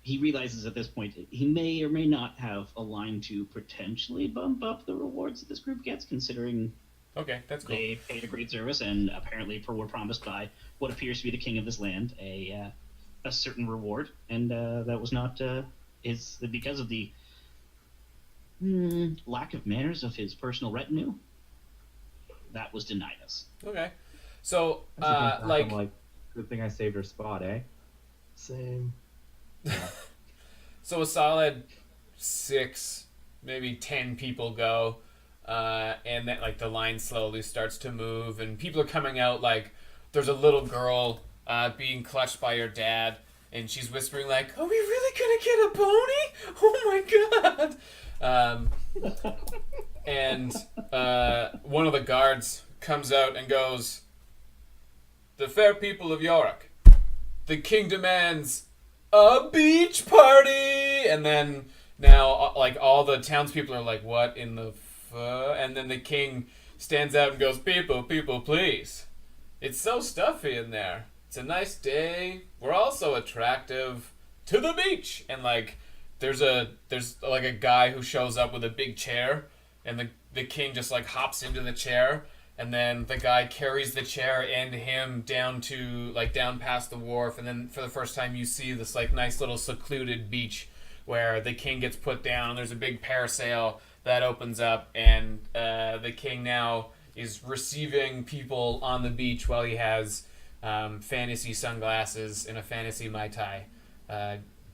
He realizes at this point he may or may not have a line to potentially bump up the rewards that this group gets, considering Okay, that's cool. they paid a great service and apparently were promised by what appears to be the king of this land a certain reward, and that was not because of the lack of manners of his personal retinue. That was denied us. Okay. So, I'm like, good thing I saved her spot, eh? Same. So a solid 6, maybe 10 people go, and then like the line slowly starts to move, and people are coming out. Like, there's a little girl being clutched by her dad, and she's whispering like, "Are we really gonna get a pony? Oh my god!" And one of the guards comes out and goes, "The fair people of Yorick, the king demands a beach party!" And then now, like, all the townspeople are like, "What in the And then the king stands out and goes, people, please. It's so stuffy in there. It's a nice day. We're all so attractive. to the beach, and like there's like a guy who shows up with a big chair, and the king just like hops into the chair, and then the guy carries the chair and him down past the wharf, and then for the first time you see this like nice little secluded beach where the king gets put down. There's a big parasail that opens up, and the king now is receiving people on the beach while he has fantasy sunglasses and a fantasy Mai Tai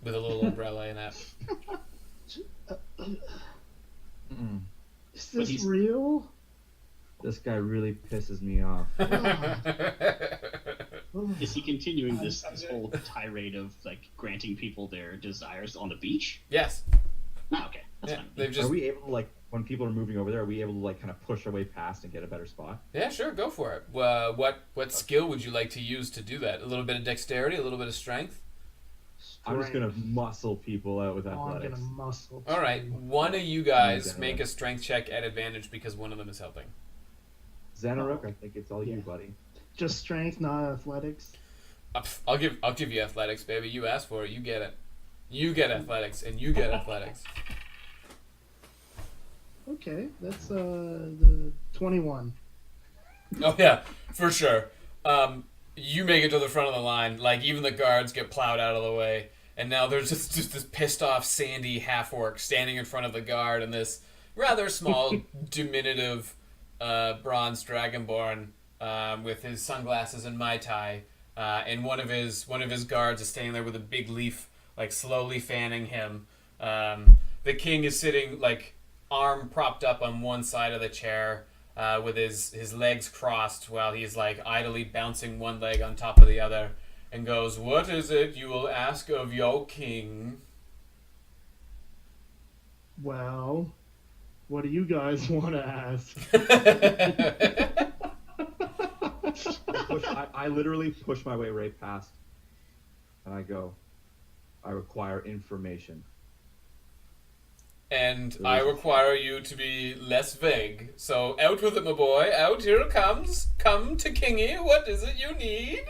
with a little umbrella in it. Is But this he's- real? This guy really pisses me off. Is he continuing this whole tirade of like granting people their desires on the beach? Yes. Ah, okay, that's Yeah, fine. they've Are just we able to, like, when people are moving over there, are we able to, like, kind of push our way past and get a better spot? Yeah, sure, go for it. What skill would you like to use to do that? A little bit of dexterity, a little bit of strength. I'm just gonna muscle people out with Oh, I'm athletics. gonna muscle. All right, too. one of you guys Yeah. make a strength check at advantage because one of them is helping. Xanaruk, I think it's all you, Yeah. buddy. Just strength, not athletics. I'll give you athletics, baby. You asked for it, you get it. You get athletics, and you get athletics. Okay, that's the 21. Oh yeah, for sure. You make it to the front of the line. Like even the guards get plowed out of the way, and now there's just this pissed off Sandy half orc standing in front of the guard, and this rather small, diminutive, bronze dragonborn with his sunglasses and Mai Tai, and one of his guards is standing there with a big leaf, like slowly fanning him. The king is sitting like arm propped up on one side of the chair. With his legs crossed while he's like idly bouncing one leg on top of the other, and goes, "What is it you will ask of your king?" Well, what do you guys want to ask? I literally push my way right past, and I go, I require information. And I require you to be less vague. So out with it, my boy. Out, here it comes. Come to Kingy. What is it you need?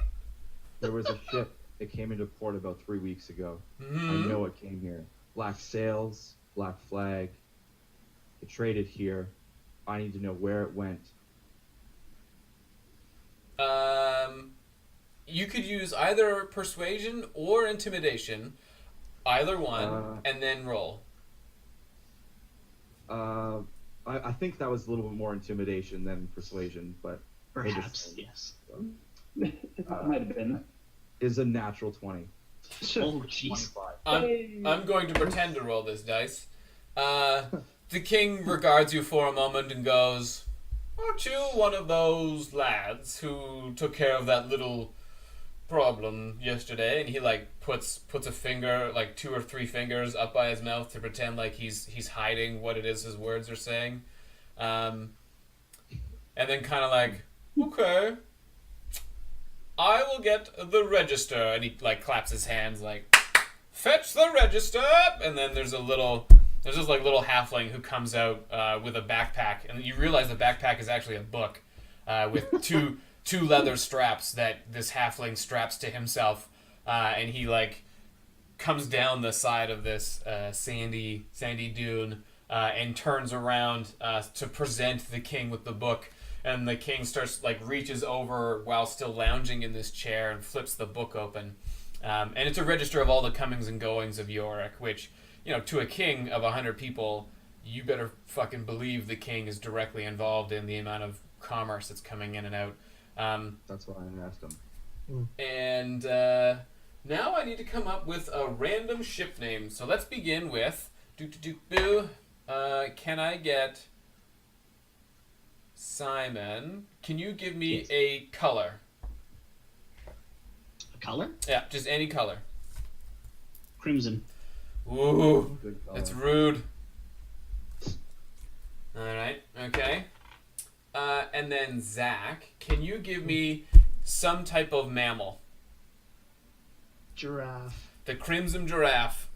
There was a ship that came into port about 3 weeks ago. Mhm. I know it came here. Black sails, black flag. It traded here. I need to know where it went. You could use either persuasion or intimidation, either one, and then roll. I think that was a little bit more intimidation than persuasion, but Perhaps, yes. It might have been. is a natural 20. Oh, jeez. 25. I'm going to pretend to roll this dice. The king regards you for a moment and goes, "Aren't you one of those lads who took care of that little problem yesterday?" And he like puts a finger, like 2 or 3 fingers up by his mouth to pretend like he's hiding what it is his words are saying. And then kind of like, "Okay, I will get the register." And he like claps his hands like, "Fetch the register." And then there's this like little halfling who comes out with a backpack, and you realize the backpack is actually a book with two leather straps that this halfling straps to himself, and he like comes down the side of this sandy dune and turns around to present the king with the book. And the king starts like reaches over while still lounging in this chair and flips the book open, and it's a register of all the comings and goings of Yorick, which, you know, to a king of 100 people, you better fucking believe the king is directly involved in the amount of commerce that's coming in and out. That's why I asked him. And now I need to come up with a random ship name. So let's begin with boo. Can I get Simon? Can you give me Yes. a color? A color? Yeah, just any color. Crimson. Ooh, Good color. that's rude. All right, okay. And then Zach, can you give me some type of mammal? Giraffe. The crimson giraffe,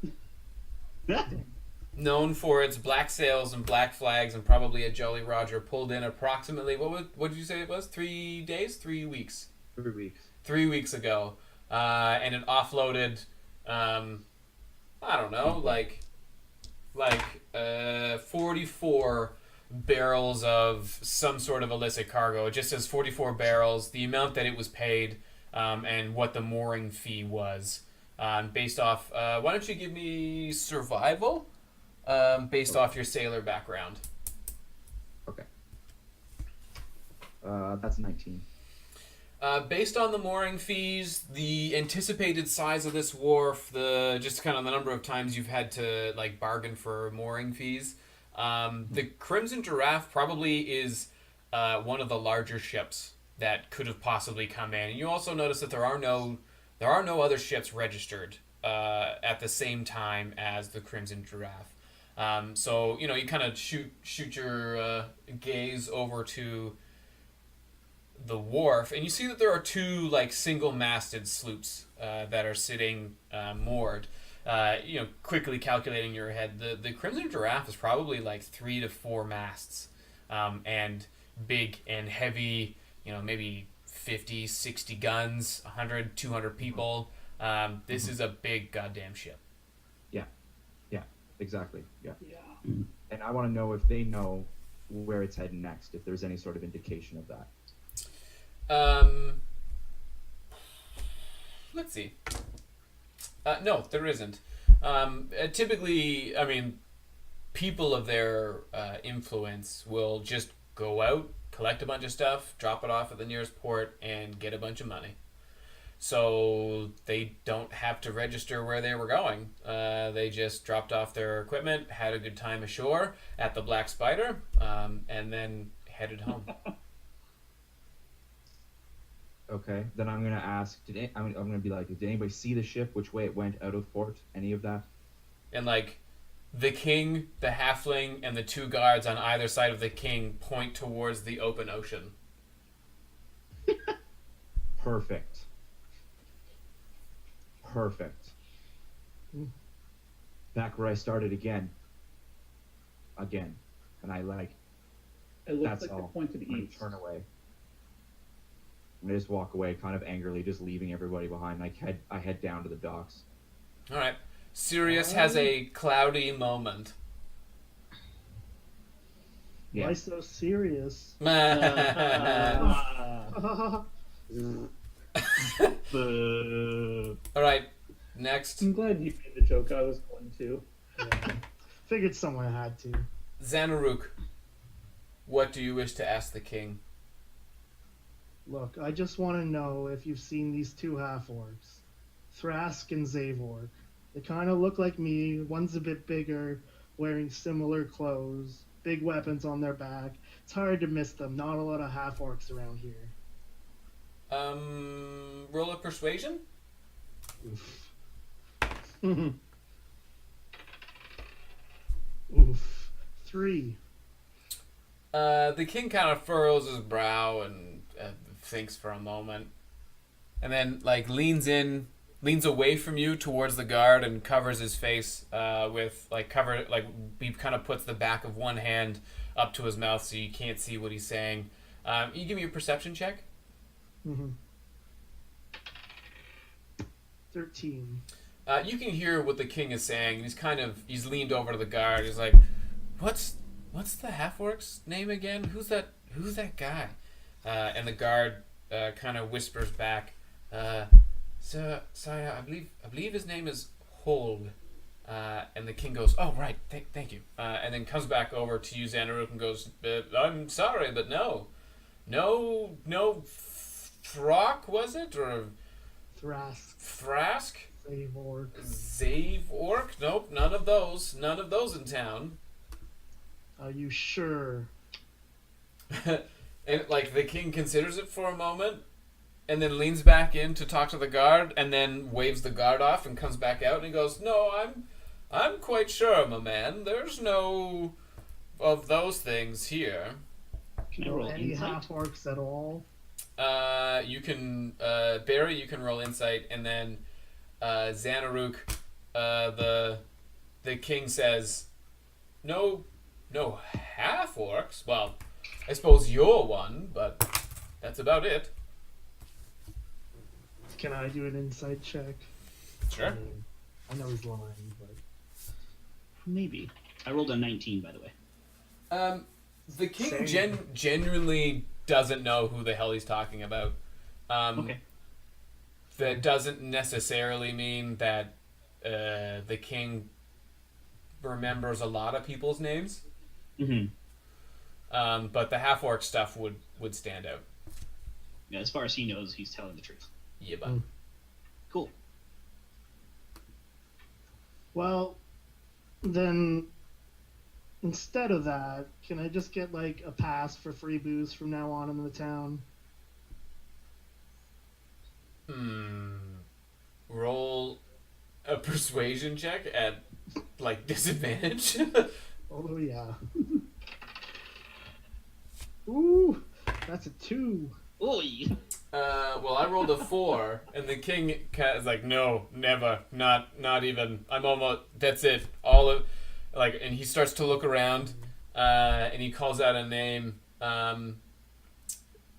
known for its black sails and black flags, and probably a Jolly Roger, pulled in approximately what did you say it was? 3 days? 3 weeks? 3 weeks. 3 weeks ago, and it offloaded I don't know, like 44 barrels of some sort of illicit cargo. It just says 44 barrels, the amount that it was paid, and what the mooring fee was. Based off, why don't you give me survival, based off your sailor background. Okay. That's 19. Based on the mooring fees, the anticipated size of this wharf, just kind of the number of times you've had to like bargain for mooring fees, the Crimson Giraffe probably is one of the larger ships that could have possibly come in. And you also notice that there are no other ships registered at the same time as the Crimson Giraffe. So you kind of shoot your gaze over to the wharf, and you see that there are two like single-masted sloops that are sitting moored. Quickly calculating in your head, the Crimson Giraffe is probably like 3 to 4 masts, and big and heavy. Maybe 50, 60 guns, 100, 200 people. This is a big goddamn ship. Yeah, exactly. Yeah. Yeah. And I want to know if they know where it's heading next, if there's any sort of indication of that. Let's see. No, there isn't. Typically, I mean, people of their influence will just go out, collect a bunch of stuff, drop it off at the nearest port, and get a bunch of money. So they don't have to register where they were going. They just dropped off their equipment, had a good time ashore at the Black Spider, and then headed home. Okay, then I'm gonna ask. I'm gonna be like, did anybody see the ship? Which way it went out of port? Any of that? And like, the king, the halfling, and the 2 guards on either side of the king point towards the open ocean. Perfect. Back where I started again. And I like. It looks That's like all. they pointed I'm gonna east. turn away. I'm gonna just walk away, kind of angrily, just leaving everybody behind. I head down to the docks. All right. Sirius has a cloudy moment. Yeah. Why so serious? All right. Next, I'm glad you made the joke I was going to. Yeah. Figured someone had to. Xanaruk. What do you wish to ask the king? Look, I just want to know if you've seen these 2 half-orcs, Thrask and Zavork. They kind of look like me. One's a bit bigger, wearing similar clothes, big weapons on their back. It's hard to miss them. Not a lot of half-orcs around here. Roll a persuasion? Oof. Oof. 3. The king kind of furrows his brow and thinks for a moment, and then like leans away from you towards the guard and covers his face with he kind of puts the back of one hand up to his mouth so you can't see what he's saying. You give me a perception check. 13. You can hear what the king is saying. He's leaned over to the guard. He's like, what's the half-orc's name again? Who's that guy? And the guard kind of whispers back, Sire, I believe his name is Hold. And the king goes, oh, right, thank you. And then comes back over to you, Xanaruk, and goes, I'm sorry, but no, Throck, was it? Or Thrask? Zavork? Nope, none of those in town. Are you sure? And like the king considers it for a moment, and then leans back in to talk to the guard, and then waves the guard off and comes back out and he goes, "No, I'm quite sure, my man. There's no of those things here." Can I roll Any insight? half-orcs at all? You can Barry, you can roll insight, and then Xanaruk, the king says, "No half orcs. Well, I suppose you're one, but that's about it." Can I do an insight check? Sure. I know he's lying, but Maybe. I rolled a 19, by the way. The king Same. genuinely doesn't know who the hell he's talking about. Okay. That doesn't necessarily mean that the king remembers a lot of people's names. Mm-hmm. But the half-orc stuff would stand out. Yeah, as far as he knows, he's telling the truth. Yeah, but Cool. well, then instead of that, can I just get like a pass for free booze from now on in the town? roll a persuasion check at like disadvantage. Oh yeah. Ooh, that's a 2. Oi! Well, I rolled a 4, and the king is like, no, never, not even. I'm almost. That's it. All of, like, and he starts to look around, and he calls out a name.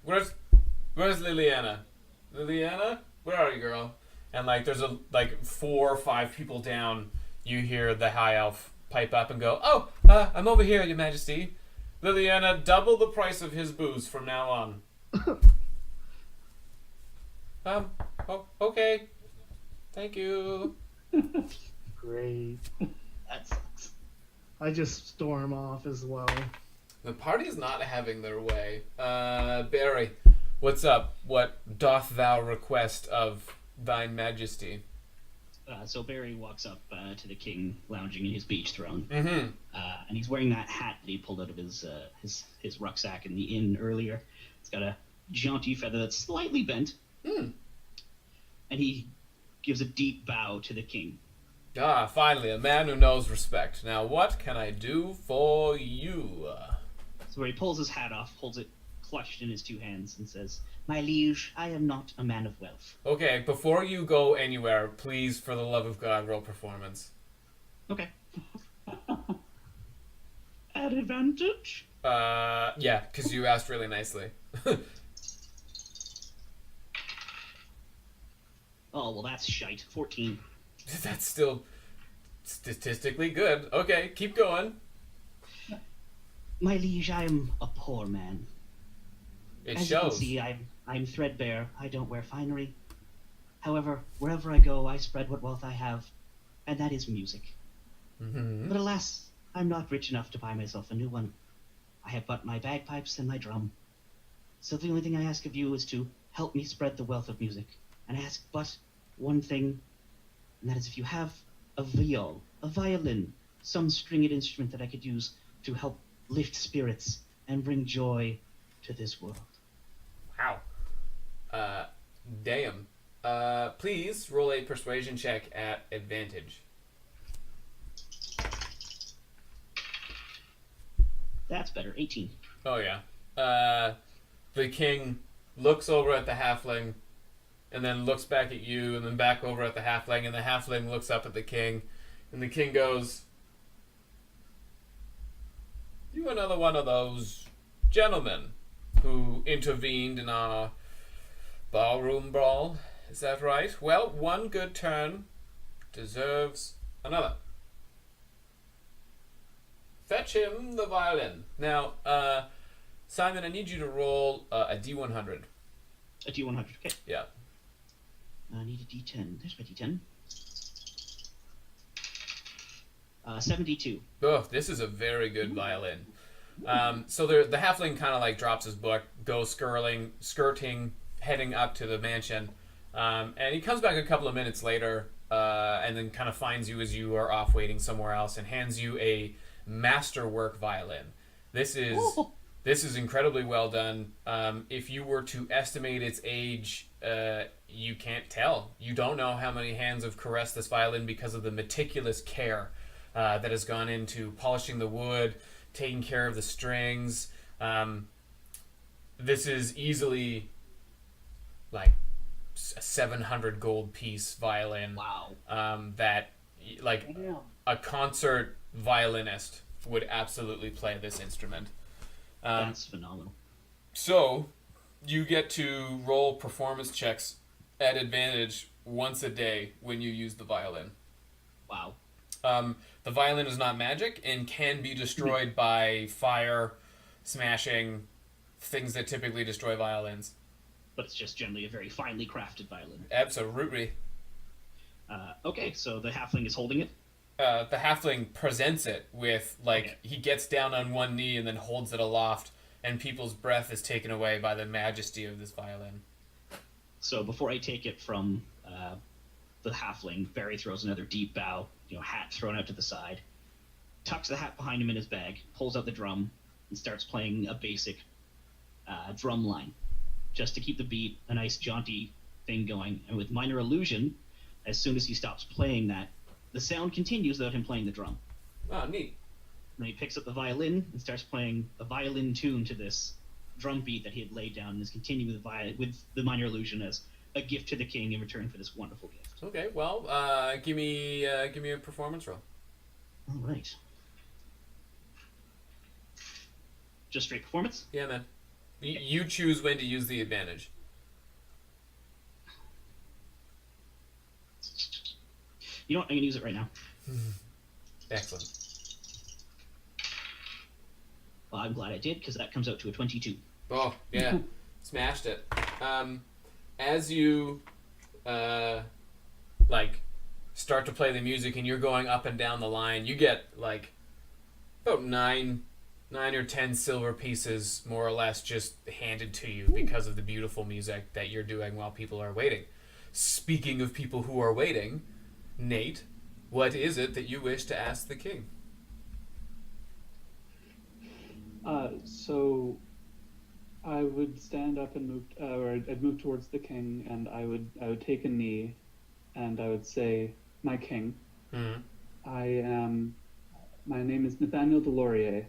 Where's Liliana? Liliana, where are you, girl? And like, there's a 4 or 5 people down. You hear the high elf pipe up and go, "Oh, I'm over here, Your Majesty. Liliana, double the price of his booze from now on." Okay. Thank you. Great. That sucks. I just storm off as well. The party's not having their way. Barry, what's up? What doth thou request of thy majesty? So Barry walks up to the king, lounging in his beach throne, Mm-hmm. and he's wearing that hat that he pulled out of his rucksack in the inn earlier. It's got a jaunty feather that's slightly bent, and he gives a deep bow to the king. Finally, a man who knows respect. Now, what can I do for you? So he pulls his hat off, holds it clutched in his 2 hands, and says, "My liege, I am not a man of wealth." Okay, before you go anywhere, please, for the love of God, roll performance. Okay. At advantage? Yeah, because you asked really nicely. Oh, well, that's shite. 14. That's still statistically good. Okay, keep going. My liege, I am a poor man. It As you can shows. see, I'm threadbare. I don't wear finery. However, wherever I go, I spread what wealth I have, and that is music. Mm-hmm. But alas, I'm not rich enough to buy myself a new one. I have but my bagpipes and my drum. So the only thing I ask of you is to help me spread the wealth of music. And I ask but one thing, and that is if you have a viol, a violin, some stringed instrument that I could use to help lift spirits and bring joy to this world. Wow. Damn. Please roll a persuasion check at advantage. That's better. 18. Oh, yeah. The king looks over at the halfling, and then looks back at you, and then back over at the halfling, and the halfling looks up at the king, and the king goes, "You another one of those gentlemen who intervened in our ballroom brawl, is that right? Well, one good turn deserves another. Fetch him the violin." Now, Simon, I need you to roll a D100. A D100. Okay. Yeah. I need a D10. There's my D10. 72. Oh, this is a very good violin. So the halfling kind of like drops his book, goes skirting, heading up to the mansion, and he comes back a couple of minutes later, and then kind of finds you as you are off waiting somewhere else, and hands you a masterwork violin. This is incredibly well done. If you were to estimate its age, you can't tell. You don't know how many hands have caressed this violin because of the meticulous care that has gone into polishing the wood, taking care of the strings. This is easily like a 700 gold piece violin. Wow. That like a concert violinist would absolutely play this instrument. That's phenomenal. So you get to roll performance checks at advantage once a day when you use the violin. Wow. The violin is not magic and can be destroyed by fire, smashing, things that typically destroy violins. But it's just generally a very finely crafted violin. Absolutely. Okay, so the halfling is holding it. The halfling presents it with, he gets down on one knee and then holds it aloft, and people's breath is taken away by the majesty of this violin. So before I take it from the halfling, Barry throws another deep bow, hat thrown out to the side, tucks the hat behind him in his bag, pulls out the drum, and starts playing a basic drum line, just to keep the beat, a nice jaunty thing going. And with minor illusion, as soon as he stops playing that, the sound continues without him playing the drum. Oh, neat. And he picks up the violin and starts playing a violin tune to this drum beat that he had laid down, and is continuing with the minor illusion as a gift to the king in return for this wonderful gift. Okay, well, give me a performance roll. All right. Just straight performance? Yeah, man. You choose when to use the advantage. You know what? I'm going to use it right now. Excellent. Well, I'm glad I did, because that comes out to a 22. Oh, yeah. Smashed it. As you, start to play the music and you're going up and down the line, you get, about 9 or 10 silver pieces, more or less, just handed to you because of the beautiful music that you're doing while people are waiting. Speaking of people who are waiting, Nate, what is it that you wish to ask the king? So I would stand up and move, or I'd move towards the king, and I would take a knee, and I would say, "My king, Mm-hmm. my name is Nathaniel Delorier.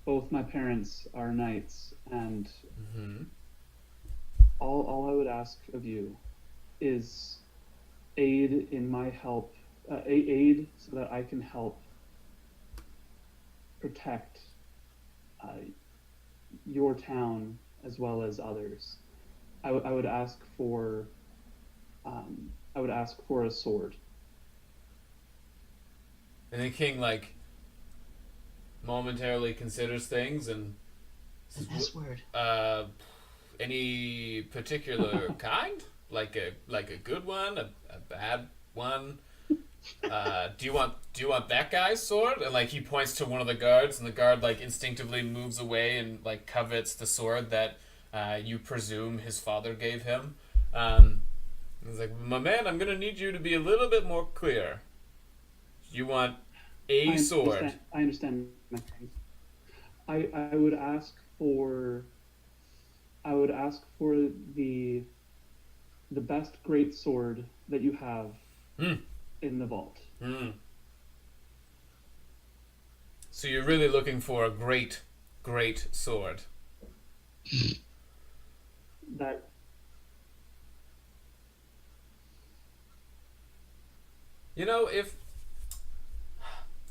Both my parents are knights, and Mm-hmm. all I would ask of you is aid in my help, aid so that I can help protect your town as well as others. I would ask for a sword." And the king, momentarily considers things and An S word. any particular kind? Like a good one, a bad one? Do you want that guy's sword? And he points to one of the guards, and the guard instinctively moves away and covets the sword that you presume his father gave him. He's like, "My man, I'm gonna need you to be a little bit more clear. You want a sword?" I understand, my king. I would ask for the best great sword that you have in the vault. Hmm. So you're really looking for a great sword. That If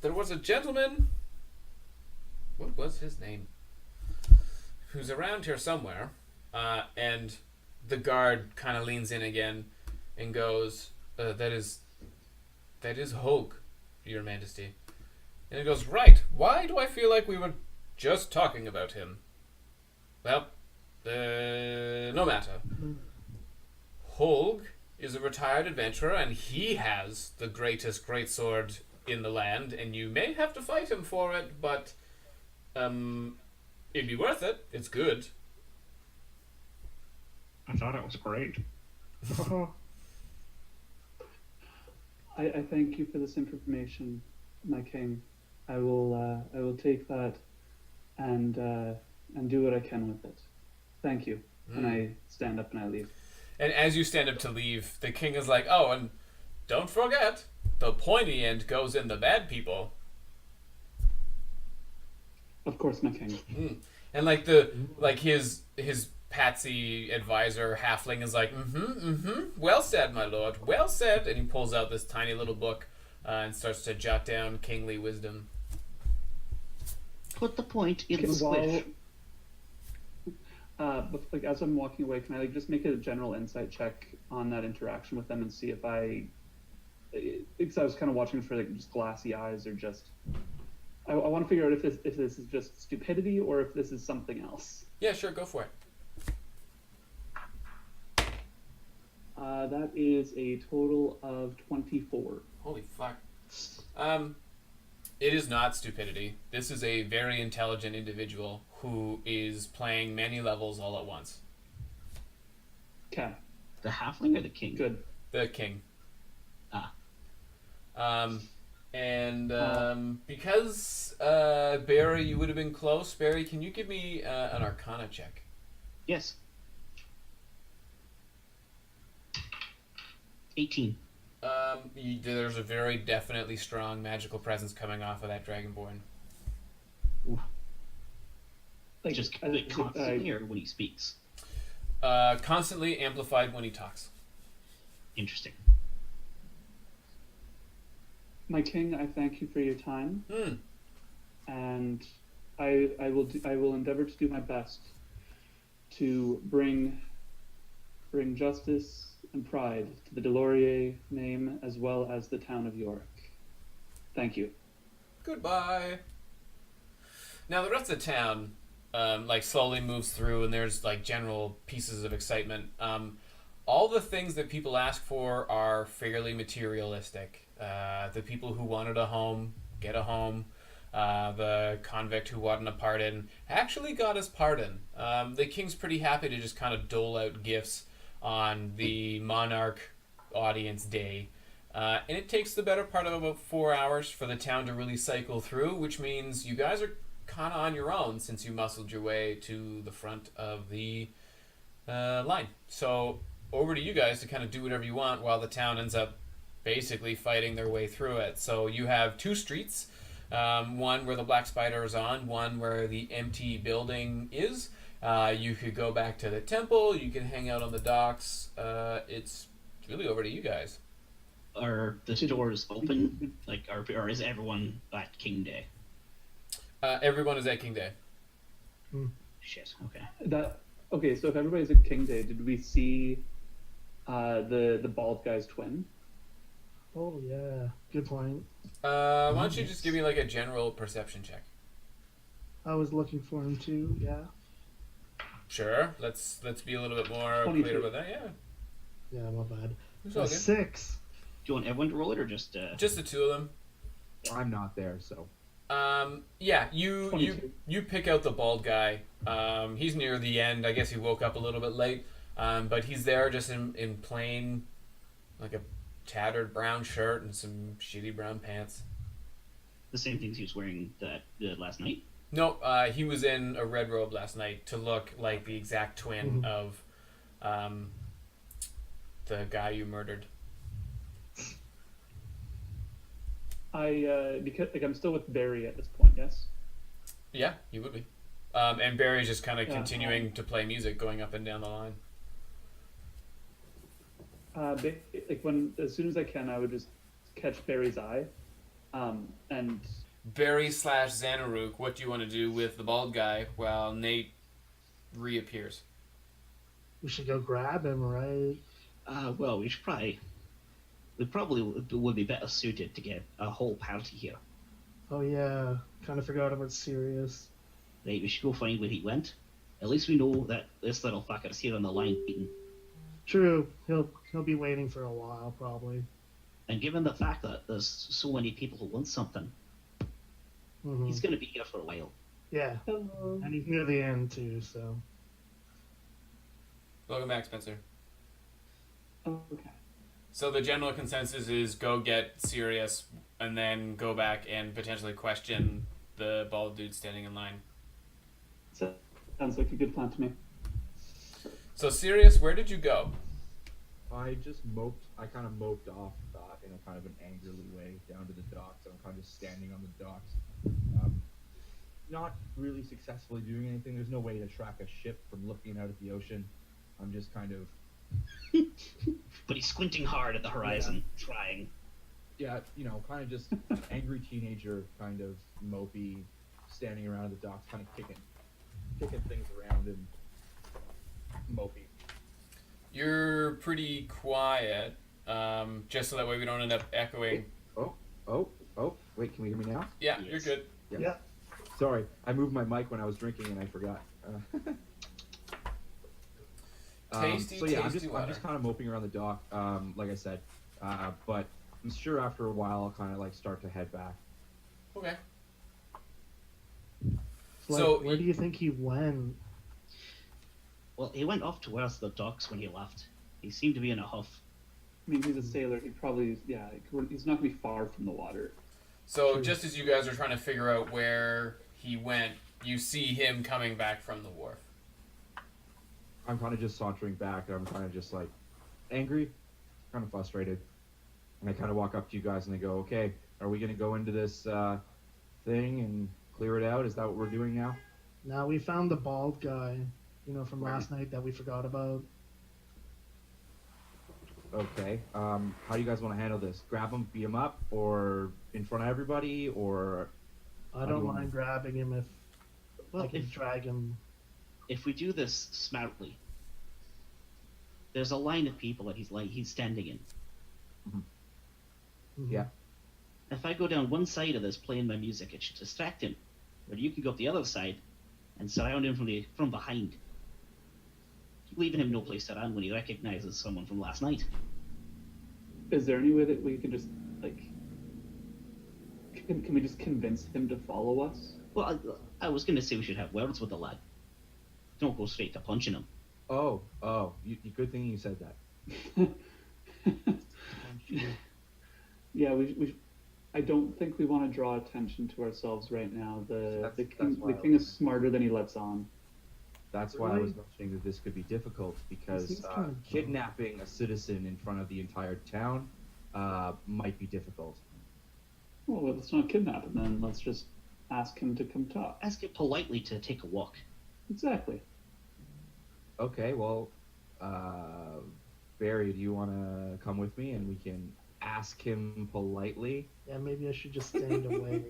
there was a gentleman, what was his name, who's around here somewhere, and the guard kind of leans in again and goes, that is Hogue, Your Majesty. And he goes, "Right, why do I feel like we were just talking about him?" Well, no matter. Hogue is a retired adventurer, and he has the greatest greatsword in the land, and you may have to fight him for it, but it'd be worth it. It's good. I thought it was great. I thank you for this information, my king. I will take that and do what I can with it. Thank you. And I stand up and I leave. And as you stand up to leave, the king is like, "Oh, and don't forget, the pointy end goes in the bad people." Of course, my king. And his patsy advisor halfling is like, "Well said, my lord, well said." And he pulls out this tiny little book and starts to jot down kingly wisdom. Put the point in the While, squish. as I'm walking away, can I just make a general insight check on that interaction with them and see if I because I was kind of watching for like just glassy eyes or just. I want to figure out if this is just stupidity or if this is something else. Yeah, sure, go for it. That is a total of 24. Holy fuck. It is not stupidity. This is a very intelligent individual who is playing many levels all at once. Okay, The halfling or the king? good. The king. Ah. Because Barry, you would have been close. Barry, can you give me an Arcana check? Yes. 18. There's a very definitely strong magical presence coming off of that Dragonborn. Like Just constantly or when he speaks? Constantly amplified when he talks. Interesting. my king, I thank you for your time, Hmm. and I will endeavor to do my best to bring justice and pride to the Delorier name as well as the town of York. Thank you. Goodbye. Now the rest of the town, slowly moves through, and there's like general pieces of excitement. All the things that people ask for are fairly materialistic. The people who wanted a home get a home. The convict who wanted a pardon actually got his pardon. The king's pretty happy to just kind of dole out gifts on the monarch audience day. And it takes the better part of about 4 hours for the town to really cycle through, which means you guys are kind of on your own since you muscled your way to the front of the line. So over to you guys to kind of do whatever you want while the town ends up basically fighting their way through it. So you have two streets, one where the Black Spider is on, one where the empty building is. You could go back to the temple, you can hang out on the docks. It's really over to you guys. Are the doors open? Or is everyone at King Day? Everyone is at King Day. Shit, okay. Okay, so if everybody's at King Day, did we see the bald guy's twin? Oh yeah, good point. Why don't you just give me like a general perception check? I was looking for him too. Yeah. Sure. Let's be a little bit more 22. clear about that. Yeah. Yeah, my bad. It's all good. 6. Do you want everyone to roll it or just Just the two of them. I'm not there, so. Yeah, you 22. pick out the bald guy. He's near the end. I guess he woke up a little bit late. But he's there just in plain, like a tattered brown shirt and some shitty brown pants. the same things he was wearing last night? No, he was in a red robe last night to look like the exact twin of the guy you murdered. Because I'm still with Barry at this point, yes? Yeah, he would be. And Barry's just kind of Yeah. continuing to play music going up and down the line. As soon as I can, I would just catch Barry's eye, and Barry / Xanaruk, what do you want to do with the bald guy while Nate reappears? We should go grab him, right? Well, we probably would be better suited to get a whole party here. Oh yeah, kind of forgot about Sirius. Right, we should go find where he went. At least we know that this little fucker's here on the line beating. True, he'll be waiting for a while probably. And given the fact that there's so many people who want something, he's going to be here for a while. Yeah, and he's near the end too, so. Welcome back, Spencer. okay. So the general consensus is go get Sirius and then go back and potentially question the bald dude standing in line. So, sounds like a good plan to me. So Sirius, where did you go? I kind of moped off in a kind of an angrily way down to the docks. I'm kind of just standing on the docks. Not really successfully doing anything. There's no way to track a ship from looking out at the ocean. I'm just kind of... But he's squinting hard at the horizon, trying. Yeah, kind of just angry teenager, kind of mopey, standing around the docks, kind of kicking things around and mopey. You're pretty quiet. just so that way we don't end up echoing. Oh, wait, can we hear me now? Yeah, Yes. you're good. Yeah. Sorry, I moved my mic when I was drinking and I forgot. Tasty, so yeah, I'm tasty just water. kind of moping around the dock, like I said, but I'm sure after a while I'll kind of like start to head back. Okay. Like, So- where do you think he went? Well, he went off towards the docks when he left. He seemed to be in a huff. I mean, he's a sailor. He probably, yeah, he's not gonna be far from the water. So True. just as you guys are trying to figure out where he went, you see him coming back from the wharf. I'm kind of just sauntering back, and I'm kind of just like angry, kind of frustrated, and I kind of walk up to you guys and I go, "Okay, are we gonna go into this thing and clear it out? Is that what we're doing now?" Now we found the bald guy, from last night that we forgot about. Okay. How do you guys want to handle this? Grab him, beat him up, or in front of everybody, or I How do don't you want mind grabbing him if Well, I can if- drag him. If we do this smartly, there's a line of people that he's standing in. Mhm. Yeah. If I go down one side of this playing my music, it should distract him. But you can go up the other side and surround him from behind, leaving him no place to run when he recognizes someone from last night. Is there any way that we can just like, can we just convince him to follow us? Well, I was going to say we should have words with the lad. Don't go straight to punching him. oh, good thing you said that. Yeah, we I don't think we want to draw attention to ourselves right now. That's The why I king was- is smarter than he lets on. That's why I was Really? mentioning that this could be difficult because seems kind of kidnapping a citizen in front of the entire town might be difficult. Well, let's not kidnap him then. Let's just ask him to come talk. Ask him politely to take a walk. Exactly. Okay, well, Barry, do you want to come with me and we can ask him politely? Yeah, maybe I should just stand away.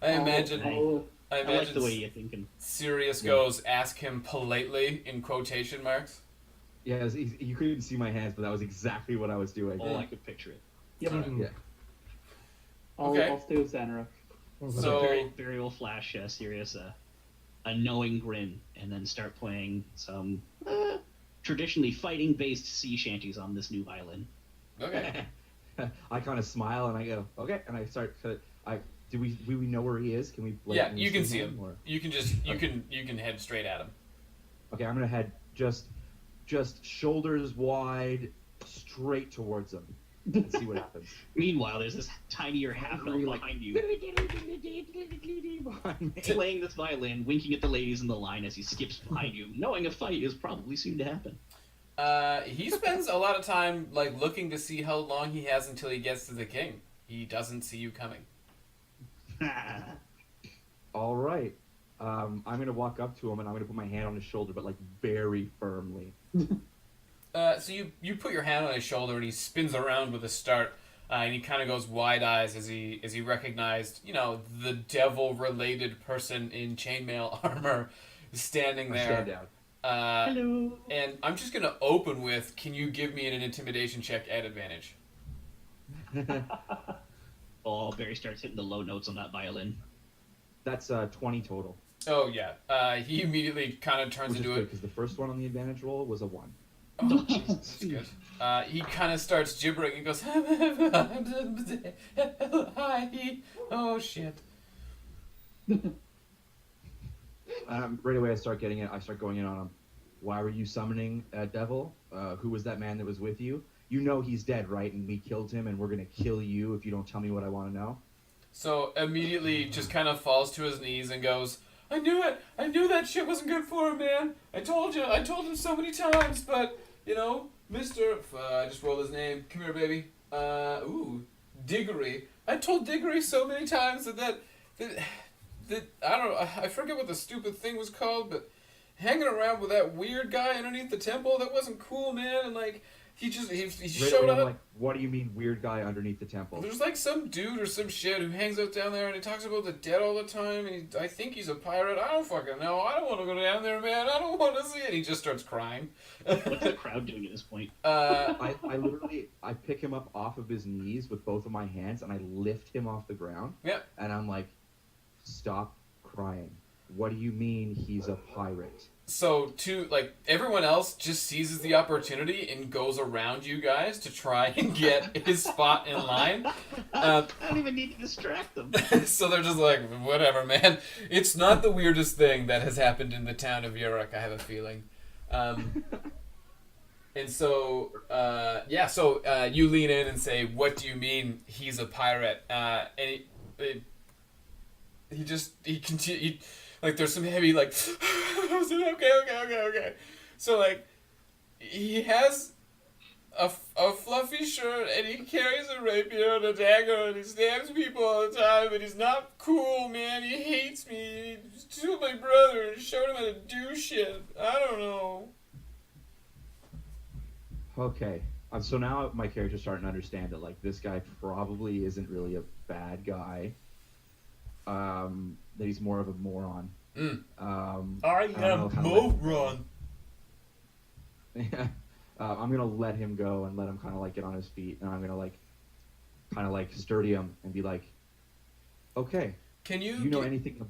I imagine. I'll- I I imagine. like the way you're thinking. Sirius goes, "Ask him politely" in quotation marks. Yeah, you couldn't see my hands, but that was exactly what I was doing. Oh, I could picture it. Yep. Yeah. Okay. I'll stay with Xanareth. So- Barry will flash Sirius a knowing grin and then start playing some traditionally fighting-based sea shanties on this new violin. Okay. I kind of smile and I go, okay, and I start. Do we know where he is? Can we? Yeah, can we you can see him. Or? You can you can head straight at him. Okay, I'm gonna head just shoulders wide, straight towards him, and see what happens. Meanwhile, there's this tinier half-elf Really, like- behind you, Behind me. playing this violin, winking at the ladies in the line as he skips behind you, knowing a fight is probably soon to happen. He spends a lot of time like looking to see how long he has until he gets to the king. He doesn't see you coming. All right. I'm gonna walk up to him and I'm gonna put my hand on his shoulder, but like very firmly. So you put your hand on his shoulder and he spins around with a start, and he kind of goes wide eyes as he recognized the devil related person in chainmail armor standing I there. stand down. Hello. And I'm just gonna open with, can you give me an intimidation check at advantage? Oh, Barry starts hitting the low notes on that violin. That's 20 total. Oh yeah. He immediately kind of turns Which is into good it. because the first one on the advantage roll was a 1. Oh, that's good. He kind of starts gibbering and goes, hi. Oh shit. Right away, I start getting it. I start going in on him. Why were you summoning a devil? Who was that man that was with you? You know he's dead, right? And we killed him, and we're gonna kill you if you don't tell me what I want to know. So immediately just kind of falls to his knees and goes, I knew it. I knew that shit wasn't good for him, man. I told you. I told him so many times, but, Mr. I just rolled his name. Come here, baby. Diggory. I told Diggory so many times that I don't know, I forget what the stupid thing was called, but hanging around with that weird guy underneath the temple, that wasn't cool, man, and he Right showed away, I'm up. like, what do you mean, weird guy underneath the temple? There's like some dude or some shit who hangs out down there and he talks about the dead all the time. And I think he's a pirate. I don't fucking know. I don't want to go down there, man. I don't want to see it. He just starts crying. What's the crowd doing at this point? I literally pick him up off of his knees with both of my hands and I lift him off the ground. Yeah. And I'm like, stop crying. What do you mean he's a pirate? So everyone else just seizes the opportunity and goes around you guys to try and get his spot in line. I don't even need to distract them. So they're just like, whatever, man. It's not the weirdest thing that has happened in the town of Uruk, I have a feeling. And so, you lean in and say, what do you mean he's a pirate? And he continues, like, there's some heavy, like, okay. So, like, he has a fluffy shirt, and he carries a rapier and a dagger, and he stabs people all the time, and he's not cool, man. He hates me. He killed my brother and showed him how to do shit. I don't know. Okay. So now my character's starting to understand that, like, this guy probably isn't really a bad guy. That he's more of a moron. I don't am know how to let- moron. Yeah. I'm gonna let him go and let him kind of like get on his feet, and I'm gonna like, kind of like sturdy him and be like, okay, Can you do you know anything?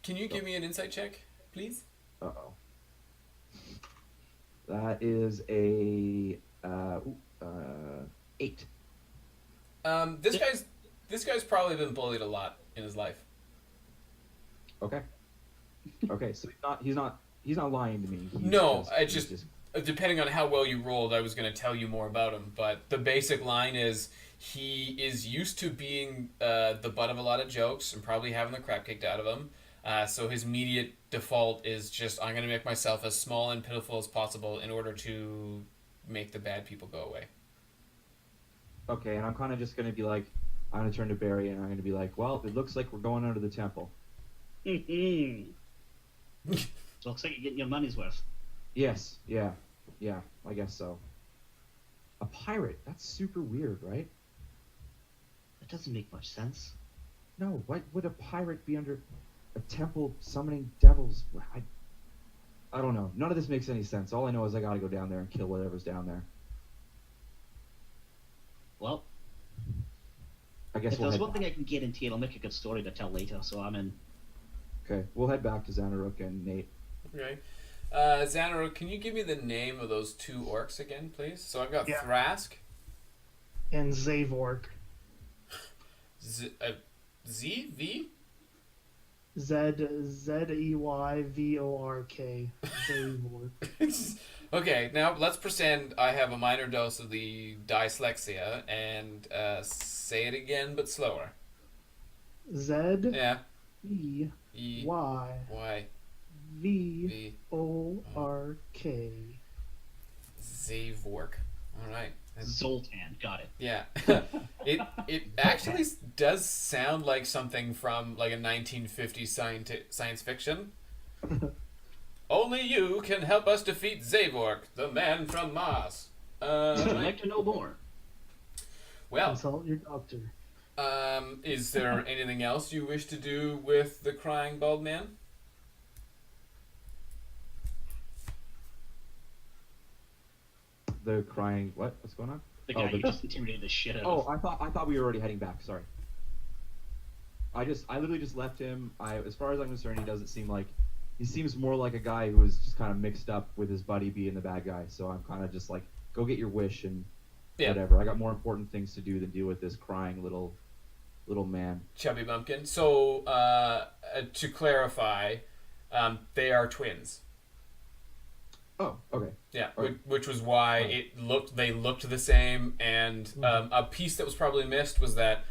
Can you give me an insight check, please? Uh-oh. That is a 8. This guy's probably been bullied a lot in his life. Okay. Okay, so he's not lying to me. He's Depending on how well you rolled, I was going to tell you more about him. But the basic line is he is used to being the butt of a lot of jokes and probably having the crap kicked out of him. So his immediate default is just, I'm going to make myself as small and pitiful as possible in order to make the bad people go away. Okay, and I'm kind of just going to be like, I'm going to turn to Barry and I'm going to be like, well, it looks like we're going under the temple. Looks like you're getting your money's worth. Yes, yeah, I guess so. A pirate, that's super weird, right? That doesn't make much sense. No, why would a pirate be under a temple summoning devils? I don't know. None of this makes any sense. All I know is I gotta go down there and kill whatever's down there. Well, I guess if we'll there's head one thing I can get into, it'll make a good story to tell later, so I'm in. Okay, we'll head back to Xanaruk and Nate. Okay. Xanaruk, can you give me the name of those two orcs again, please? So I've got Yeah. Thrask. And Zavork. Z-V? Zeyvork. Zavork. Okay, now let's pretend I have a minor dose of the dyslexia and say it again but slower. Z Yeah. E E Y Y V V O R K. Zavork. All right. Zoltan, got it. Yeah. it actually does sound like something from like a 1950s science fiction. Only you can help us defeat Zavork, the man from Mars. Would you like to know more? Well, Consult your doctor. is there anything else you wish to do with the crying bald man? The crying. What? What's going on? The guy you just intimidated the shit out Oh, of. I thought we were already heading back. Sorry. I literally just left him. As far as I'm concerned, he seems more like a guy who was just kind of mixed up with his buddy being the bad guy. So I'm kind of just like, go get your wish and whatever. I got more important things to do than deal with this crying little man. Chubby bumpkin. So, to clarify, they are twins. Oh, okay. Yeah, Right. which was why they looked the same, and a piece that was probably missed was that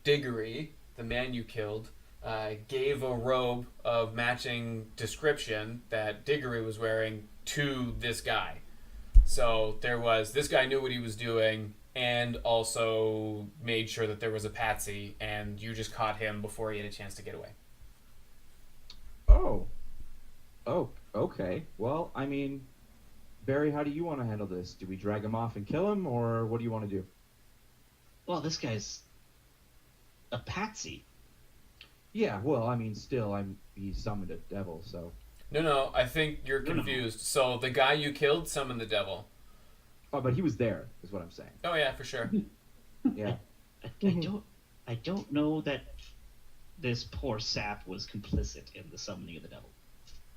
Diggory, the man you killed, gave a robe of matching description that Diggory was wearing to this guy. So this guy knew what he was doing, and also made sure that there was a patsy, and you just caught him before he had a chance to get away. Oh, okay. Well, I mean, Barry, how do you want to handle this? Do we drag him off and kill him, or what do you want to do? Well, this guy's a patsy. Yeah, well, I mean, still, he summoned a devil, so. No, I think you're No. confused. So the guy you killed summoned the devil. Oh, but he was there, is what I'm saying. Oh yeah, for sure. Yeah. I don't know that this poor sap was complicit in the summoning of the devil.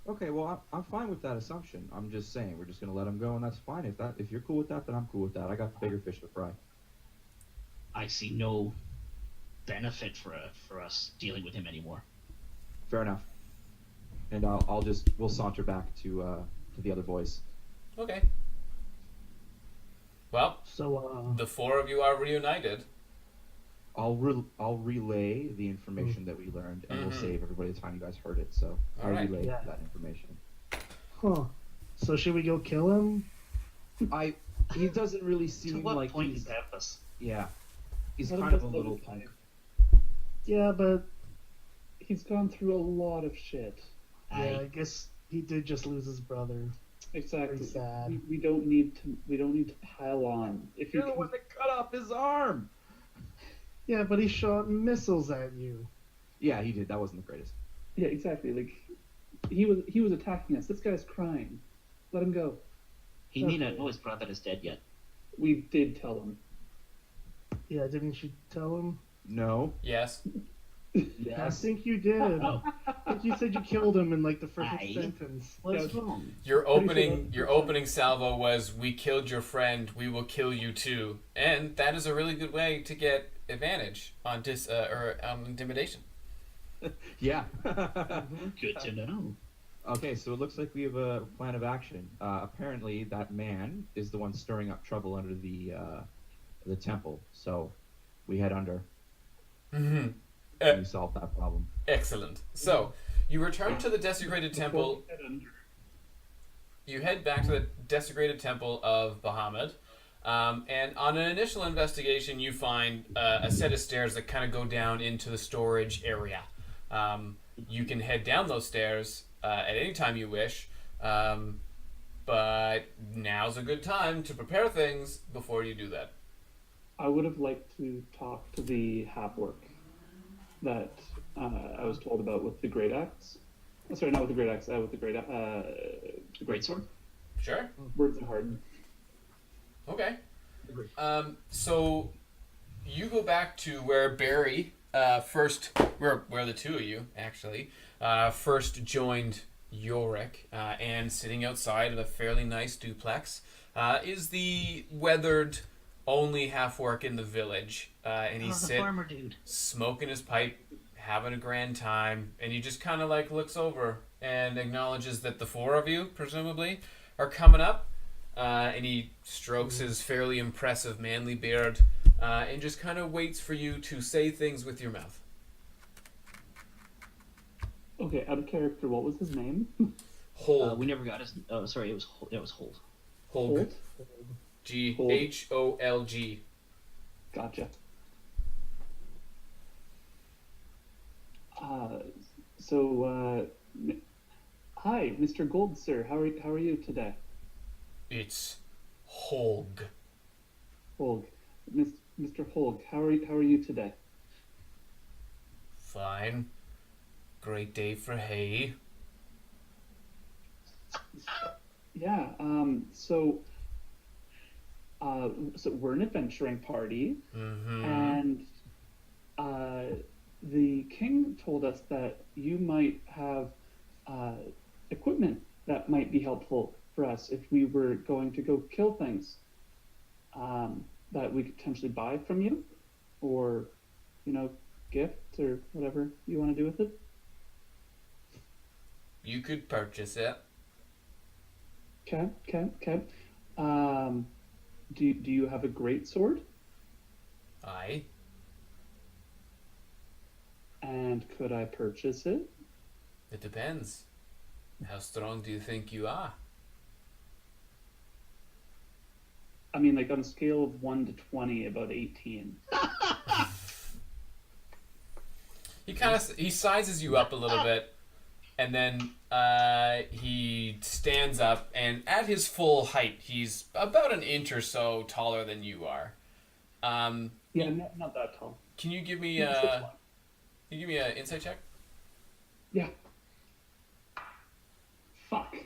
Okay, well, I'm fine with that assumption. I'm just saying we're just gonna let him go, and that's fine. If you're cool with that, then I'm cool with that. I got bigger fish to fry. I see no benefit for us dealing with him anymore. Fair enough. And we'll saunter back to the other boys. Okay. Well, So, the four of you are reunited. I'll relay the information that we learned, and we'll Mhm. save everybody the time you guys heard it. So All I'll right. relay Yeah. that information. huh. So should we go kill him? He doesn't really To seem what like point he's is purpose? yeah. He's Let him kind of a just little live his punk. life. Yeah, but He's gone through a lot of shit. yeah, I guess he did just lose his brother. Exactly. Pretty sad. We don't need to pile on. If you You're the can- one that cut off his arm. Yeah, but he shot missiles at you. Yeah, he did. That wasn't the greatest. Yeah, exactly. Like he was attacking us. This guy's crying. Let him go. He may not know his brother is dead yet. We did tell him. Yeah, didn't you tell him? No. Yes. I Yes. think you did. Oh, I think you said you killed him in like the first Aye. sentence. what's wrong? Your Pretty opening sure your opening salvo was "We killed your friend. We will kill you too," and that is a really good way to get advantage on intimidation. Yeah. Good to know. Okay, so it looks like we have a plan of action. Apparently, that man is the one stirring up trouble under the temple. So we head under Mm-hmm. and we solve that problem. Excellent. So you return to the desecrated temple. Before we head under. You head back to the desecrated temple of Bahamut, and on an initial investigation, you find a set of stairs that kind of go down into the storage area. You can head down those stairs at any time you wish, but now's a good time to prepare things before you do that. I would have liked to talk to the half-orc that I was told about with the great axe. Sorry, not with the great axe. With the great sword. Sure. Words are hard. Okay. So you go back to where Barry first, where the two of you actually first joined Yorick, and sitting outside of a fairly nice duplex is the weathered only half-orc in the village, and he's the sitting farmer dude. smoking his pipe, having a grand time, and he just kind of like looks over and acknowledges that the four of you, presumably, are coming up, and he strokes his fairly impressive manly beard, and just kind of waits for you to say things with your mouth. Okay, out of character, what was his name? Hold. We never got his. Oh, sorry, it was Hold. Holg. Gholg. Gotcha. Hi, Mr. Gold, sir. How are you today? It's Holg. Holg, Mr. Holg, how are you today? Fine. Great day for hay. Yeah. So we're an adventuring party, Mm-hmm. and the king told us that you might have equipment that might be helpful for us if we were going to go kill things, that we could potentially buy from you, or gift or whatever you want to do with it. You could purchase it. Okay. Do you have a great sword? Aye. And could I purchase it? It depends. How strong do you think you are? I mean, like on a scale of 1 to 20, about 18. He sizes you up a little bit, And then he stands up, and at his full height, he's about an inch or so taller than you are. Yeah, not that tall. Can you give me He's 6'1". an insight check? Yeah. Fuck.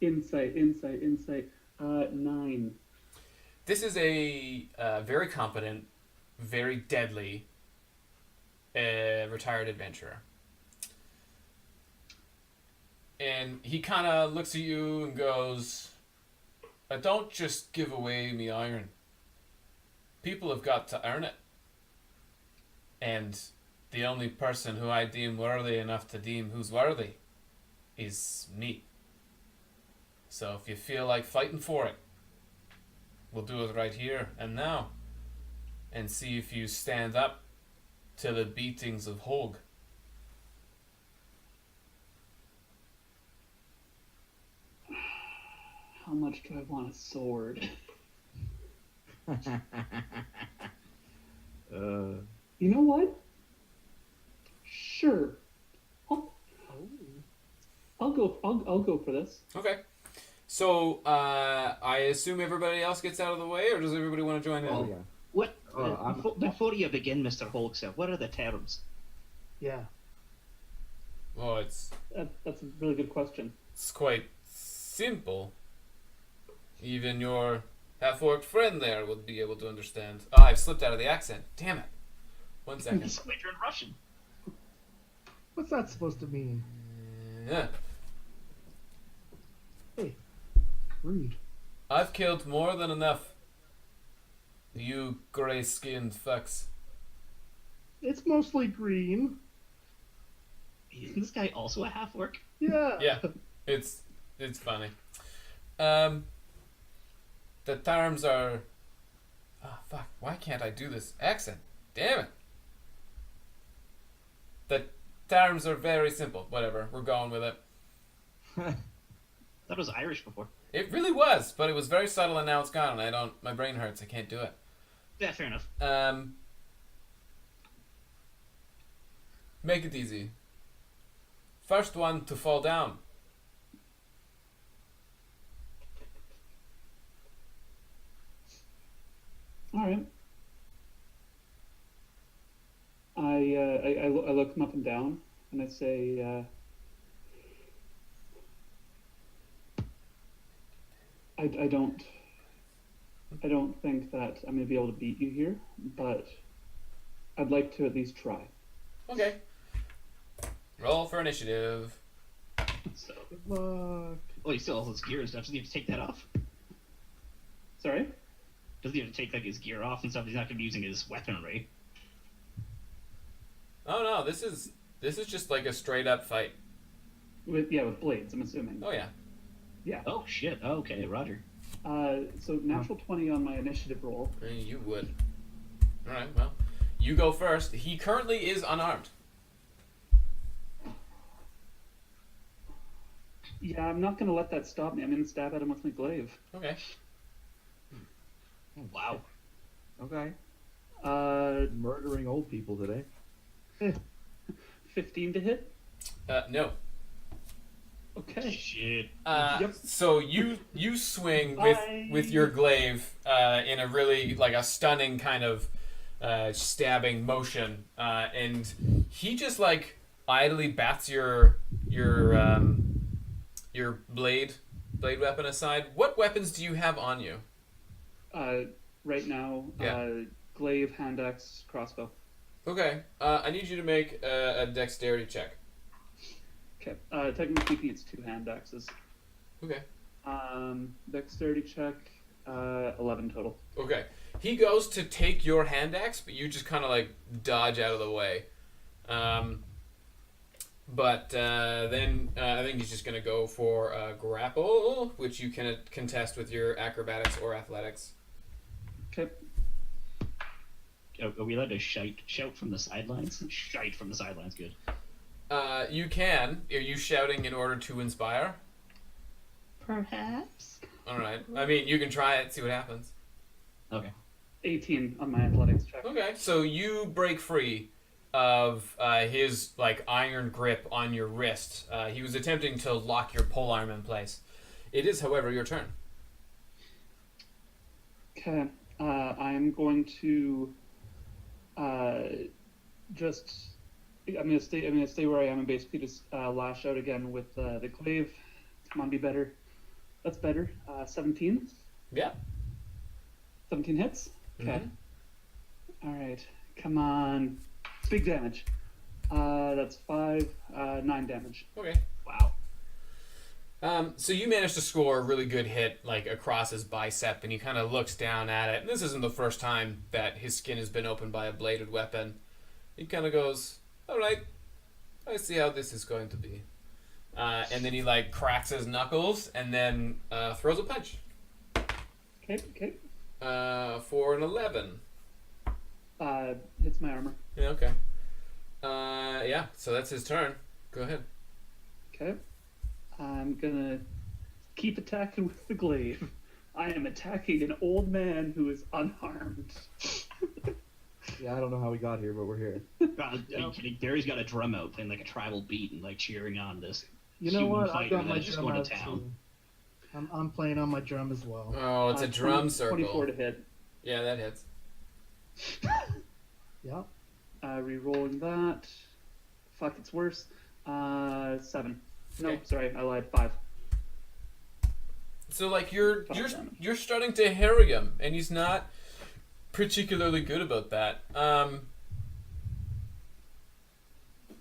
Insight. 9. This is a very competent, very deadly retired adventurer. And he kind of looks at you and goes, I don't just give away me iron. People have got to earn it. And the only person who I deem worthy enough to deem who's worthy is me. So if you feel like fighting for it, we'll do it right here and now. And see if you stand up to the beatings of Holg. How much do I want a sword? You know what? Sure. I'll go for this. Okay. So, I assume everybody else gets out of the way, or does everybody want to join in? Oh, yeah. What? I'm- Before you begin, Mr. Holgser, what are the terms? Yeah. Well, it's That's a really good question. quite simple. Even your half-orc friend there would be able to understand. Oh, I've slipped out of the accent. Damn it. 1 second. It's later in Russian. What's that supposed to mean? Yeah. Rude. I've killed more than enough. You gray-skinned fucks. It's mostly green. Isn't this guy also a half-orc? Yeah. Yeah, it's funny. The terms are... Oh, fuck. Why can't I do this accent? Damn it. The terms are very simple. Whatever. We're going with it. That was Irish before. It really was, but it was very subtle and now it's gone and my brain hurts. I can't do it. Yeah, fair enough. Make it easy. First one to fall down. All right. I look him up and down, and I say, I don't think that I'm gonna be able to beat you here, but I'd like to at least try. Okay. Roll for initiative. So, Good luck. well, he still has his gear and stuff. Does he have to take that off? Sorry? Does he have to take like his gear off and stuff? He's not going to be using his weaponry. Oh no, this is just like a straight up fight. With blades, I'm assuming. Oh yeah. Yeah. Oh shit. Okay, Roger. So natural 20 on my initiative roll. You would. Alright, well. You go first. He currently is unarmed. Yeah, I'm not gonna let that stop me. I'm gonna stab at him with my glaive. Okay. Wow. Okay. Murdering old people today. 15 to hit. No. Okay. Shit. So you swing Bye. with your glaive in a really like a stunning kind of stabbing motion, and he just like idly bats your blade weapon aside. What weapons do you have on you? Right now, Yeah. glaive, hand axe, crossbow. Okay, I need you to make a dexterity check. Okay. Technically speaking, it's 2 hand axes. Okay. Dexterity check, 11 total. Okay. He goes to take your hand axe, but you just kind of like dodge out of the way. But then I think he's just going to go for a grapple, which you can contest with your acrobatics or athletics. Okay. Are we allowed to shout from the sidelines? Shite from the sidelines, good. You can. Are you shouting in order to inspire? Perhaps. All right. I mean, you can try it, see what happens. Okay. 18 on my athletics check. Okay. So you break free, of his like iron grip on your wrist. He was attempting to lock your polearm in place. It is, however, your turn. Okay. I'm going to just. I'm gonna stay. I'm gonna stay where I am and basically just lash out again with the glaive. Come on, be better. That's better. 17. Yeah. 17 hits. Okay. Mhm. All right. Come on. It's big damage. That's 5, 9 damage. Okay. Wow. So you managed to score a really good hit, like across his bicep, and he kind of looks down at it. And this isn't the first time that his skin has been opened by a bladed weapon. He kind of goes, "All right, I see how this is going to be." And then he like cracks his knuckles and then throws a punch. Okay. For an 11. Hits my armor. Yeah. Okay. Yeah. So that's his turn. Go ahead. Okay. I'm gonna keep attacking with the glaive. I am attacking an old man who is unharmed. Yeah, I don't know how we got here, but we're here. Barry's got a drum out playing like a tribal beat and like cheering on this. You know human what? I fighter got my that's just drum going out to town. too. I'm playing on my drum as well. Oh, it's a drum circle. 24 to hit. Yeah, that hits. Yeah. Rerolling that. Fuck, it's worse. 7. No, Okay. sorry, I lied. 5. So like you're Five damage. you're starting to harry him, and he's not particularly good about that.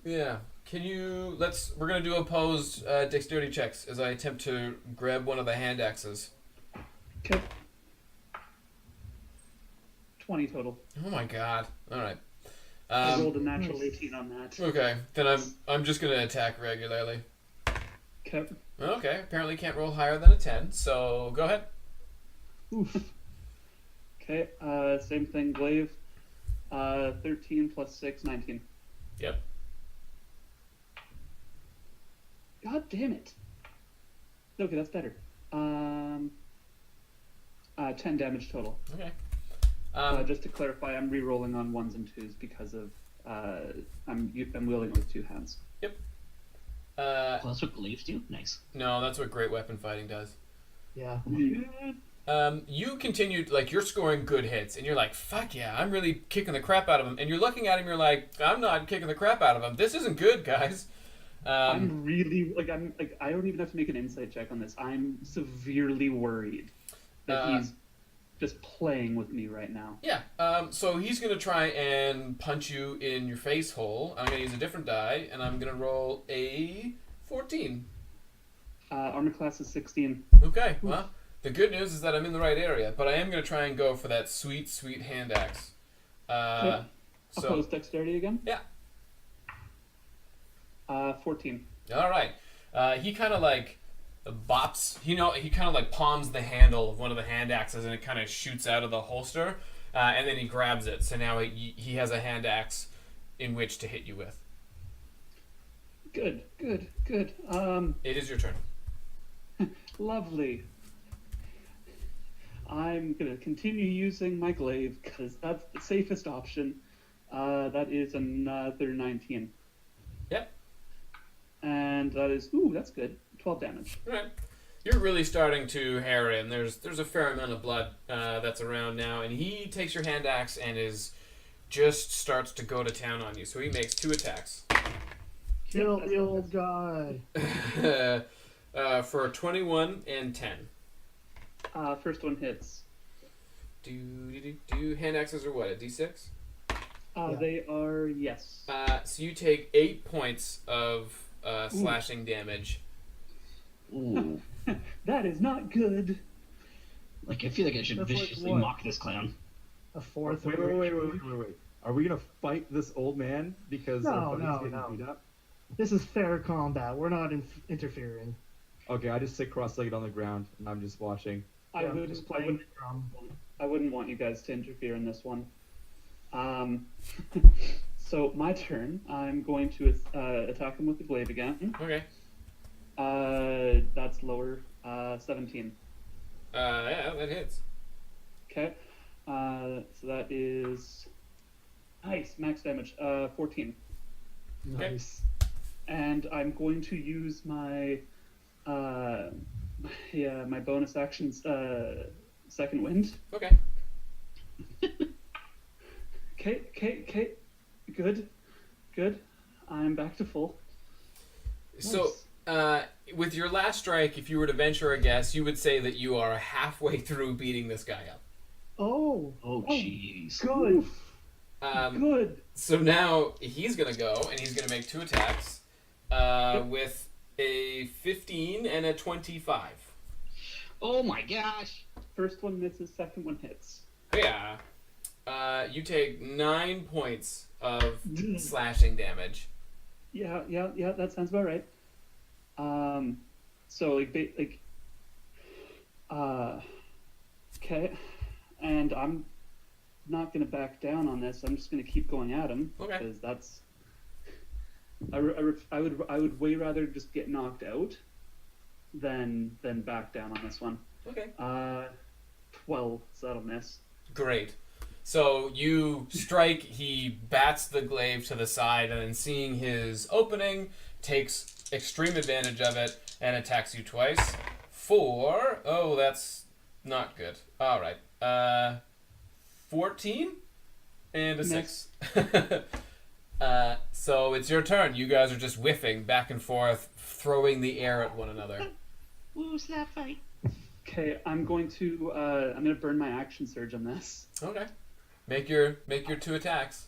Yeah. Can you we're gonna do opposed dexterity checks as I attempt to grab one of the hand axes. Okay. 20 total. Oh my god. Alright. I rolled a natural 18 on that. Okay, then I'm just gonna attack regularly. Okay. Okay, apparently can't roll higher than a 10, so go ahead. Oof. Okay, same thing, glaive. 13 plus 6, 19. Yep. God damn it. Okay, that's better. 10 damage total. Okay. Just to clarify, I'm re-rolling on 1s and 2s because of I'm wielding with 2 hands. Uh, Well, that's what glaives do. Nice. no, that's what great weapon fighting does. Yeah. You continued, like, you're scoring good hits, and you're like, fuck yeah, I'm really kicking the crap out of him. And you're looking at him, you're like, I'm not kicking the crap out of him. This isn't good, guys. I'm really I don't even have to make an insight check on this. I'm severely worried that he's just playing with me right now. Yeah, so he's going to try and punch you in your face hole. I'm going to use a different die, and I'm going to roll a 14. Armor class is 16. Okay, well, the good news is that I'm in the right area, but I am going to try and go for that sweet, sweet hand axe. So, Opposed dexterity again? yeah. 14. All right. He kind of like bops. He kind of like palms the handle of one of the hand axes, and it kind of shoots out of the holster, and then he grabs it. So now he has a hand axe in which to hit you with. Good. It is your turn. Lovely. I'm gonna continue using my glaive because that's the safest option. That is another 19. Yep. And that is that's good. 12 damage. All right. You're really starting to harry him. There's a fair amount of blood that's around now, and he takes your hand axe and just starts to go to town on you. So he makes 2 attacks. Kill the old guy. For 21 and 10. First one hits. Do hand axes are what, a d6? They are yes. So you take 8 points of slashing damage. Ooh. That is not good. Like, I feel like I should That's like viciously what? mock this clown. A fourth. Wait. Are we gonna fight this old man because No, our buddy's no, getting no. beat up? This is fair combat. We're not interfering. Okay, I just sit cross-legged on the ground and I'm just watching. I Yeah, wouldn't. just I playing wouldn't, the drum. I wouldn't want you guys to interfere in this one. So my turn. I'm going to attack him with the glaive again. Okay. That's lower. 17. Yeah, that hits. Okay. So that is Nice, max damage. 14. Nice. And I'm going to use my my bonus actions, second wind. Okay. Okay. Good. I'm back to full. So, with your last strike, if you were to venture a guess, you would say that you are halfway through beating this guy up. Oh, Oh, jeez. Good. Good. So now he's gonna go and he's gonna make 2 attacks, with a 15 and a 25. Oh my gosh. First one misses, second one hits. Yeah. You take 9 points of slashing damage. Yeah, that sounds about right. So okay, and I'm not gonna back down on this. I'm just gonna keep going at him Okay. because that's. I would way rather just get knocked out than back down on this one. Okay. 12, so that'll miss. Great. So you strike, he bats the glaive to the side, and then seeing his opening, takes extreme advantage of it, and attacks you twice. That's not good. Alright. 14? And a 6. So it's your turn. You guys are just whiffing back and forth, throwing the air at one another. Who's that fight? Okay, I'm going to burn my action surge on this. Okay. Make your 2 attacks.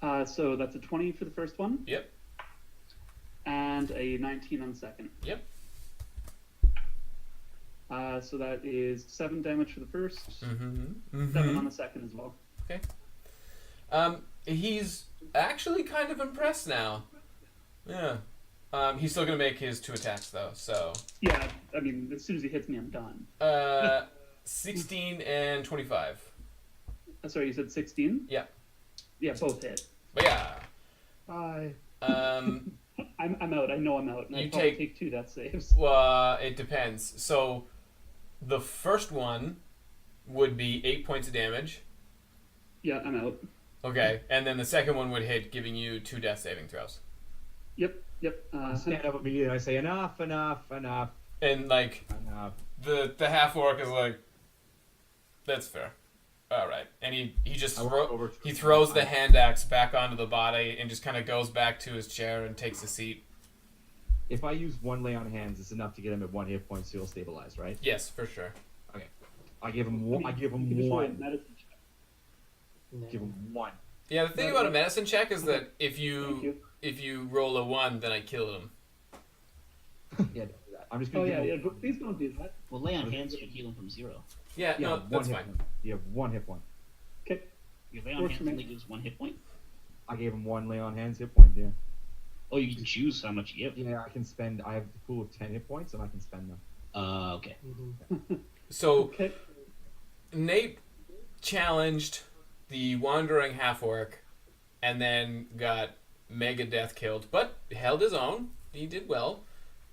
So that's a 20 for the first one. Yep. And a 19 on the second. Yep. So that is 7 damage for the first, Mm-hmm. 7 on the second as well. He's actually kind of impressed now. Yeah. He's still gonna make his 2 attacks though. So. Yeah, I mean, as soon as he hits me, I'm done. 16 and 25. Sorry, you said 16? Yeah. Yeah, both hit. But yeah. I. I'm out. I know I'm out. And You I probably take- take 2 death saves. Well, it depends. So, the first one would be 8 points of damage. Yeah, I'm out. Okay, and then the second one would hit, giving you 2 death saving throws. Yep. I stand up immediately and I say, enough. And like the half orc is like, that's fair. All right, and he just I walk over to him. throws the hand axe back onto the body and just kind of goes back to his chair and takes a seat. If I use 1 lay on hands, it's enough to get him at 1 hit point, so he'll stabilize, right? Yes, for sure. I give him one. I give You him can just roll a one. medicine check. Give him 1. Yeah, the thing about a medicine check is that if Thank you you. roll a 1, then I kill him. Yeah, don't do that. I'm just Oh gonna yeah, give yeah. him But please don't do that. Well, lay on hands should heal him from 0. Yeah, yeah, no, one that's hit fine. point. You have 1 hit point. Okay. Your lay on Works hands for me. only gives 1 hit point. I gave him 1 lay on hands hit point. Yeah. Oh, you can choose how much you give. Yeah, I can spend. I have the pool of 10 hit points, and I can spend them. Okay. So Okay. Nate challenged the wandering half orc, and then got mega death killed, but held his own. He did well.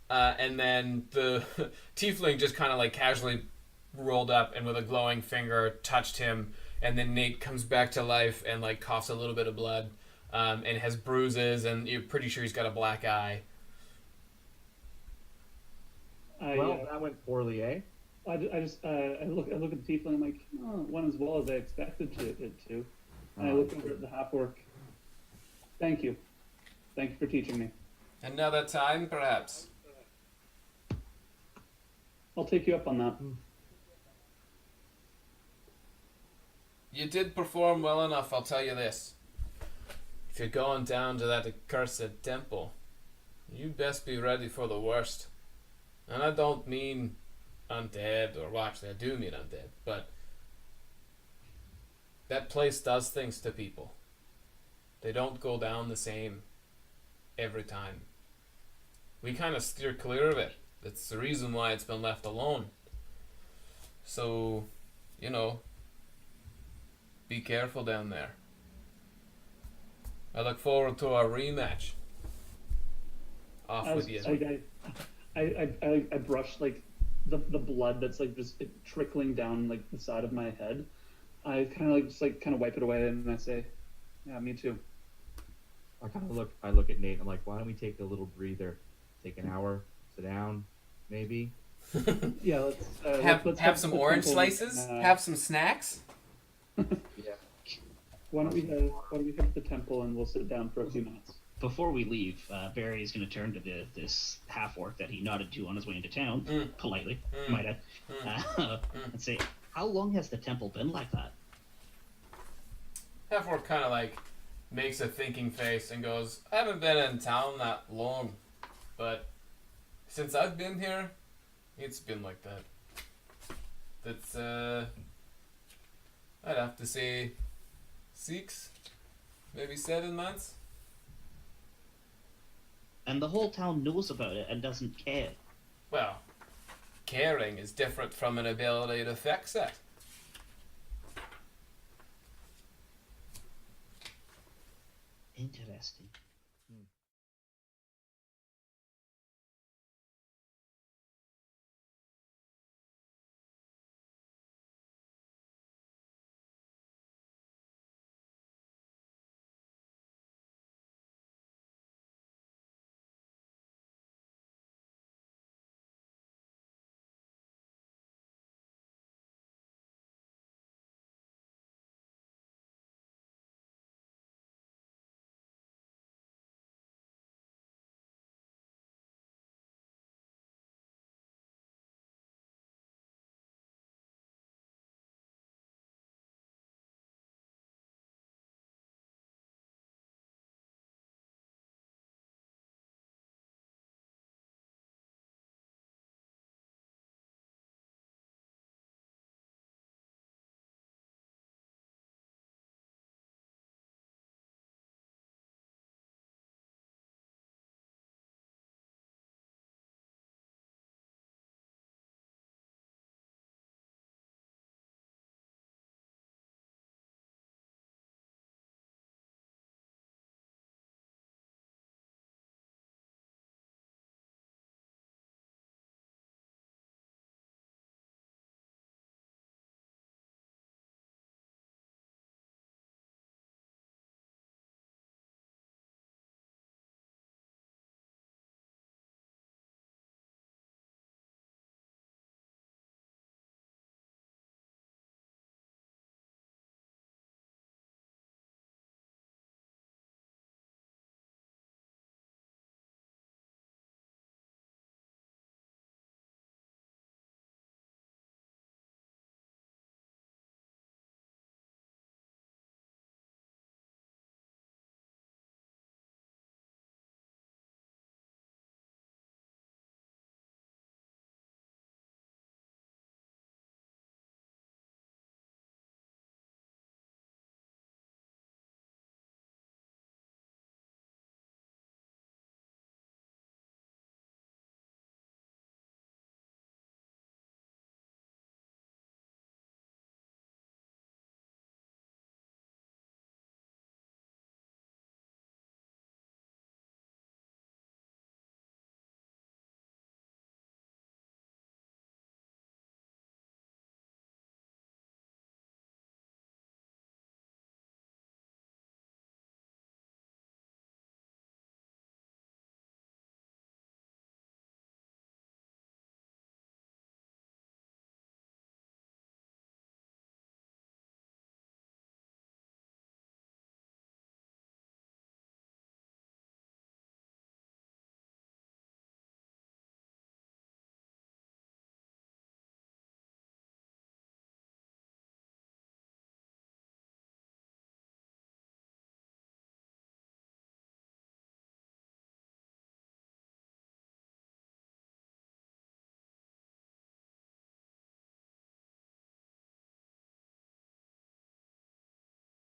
And then the tiefling just kind of like casually rolled up and with a glowing finger touched him, and then Nate comes back to life and like coughs a little bit of blood, and has bruises, and you're pretty sure he's got a black eye. Well, that went poorly, eh? I look at the tiefling. I'm like, oh, it went as well as I expected it to. And I look over at the half orc. Thank you for teaching me. Another time, perhaps. I'll take you up on that. You did perform well enough, I'll tell you this. If you're going down to that accursed temple, you'd best be ready for the worst. And I don't mean undead, or well, actually I do mean undead, but that place does things to people. They don't go down the same every time. We kind of steer clear of it. That's the reason why it's been left alone. So, you know, be careful down there. I look forward to our rematch. Off with you. I brush like the blood that's like just trickling down like the side of my head, I kind of kind of wipe it away and I say, "Yeah, me too." I look at Nate. I'm like, why don't we take a little breather, take an hour, sit down, maybe. Yeah, let's have some the orange temple, slices. Have some snacks. Yeah. Why don't we head to the temple and we'll sit down for a few minutes. Before we leave, Barry is going to turn to this half orc that he nodded to on his way into town, politely, might add, and say, "How long has the temple been like that?" Half-orc kind of like makes a thinking face and goes, "I haven't been in town that long, but since I've been here, it's been like that. That's I'd have to say 6, maybe 7 months." And the whole town knows about it and doesn't care. Well, caring is different from an ability to fix it. Interesting.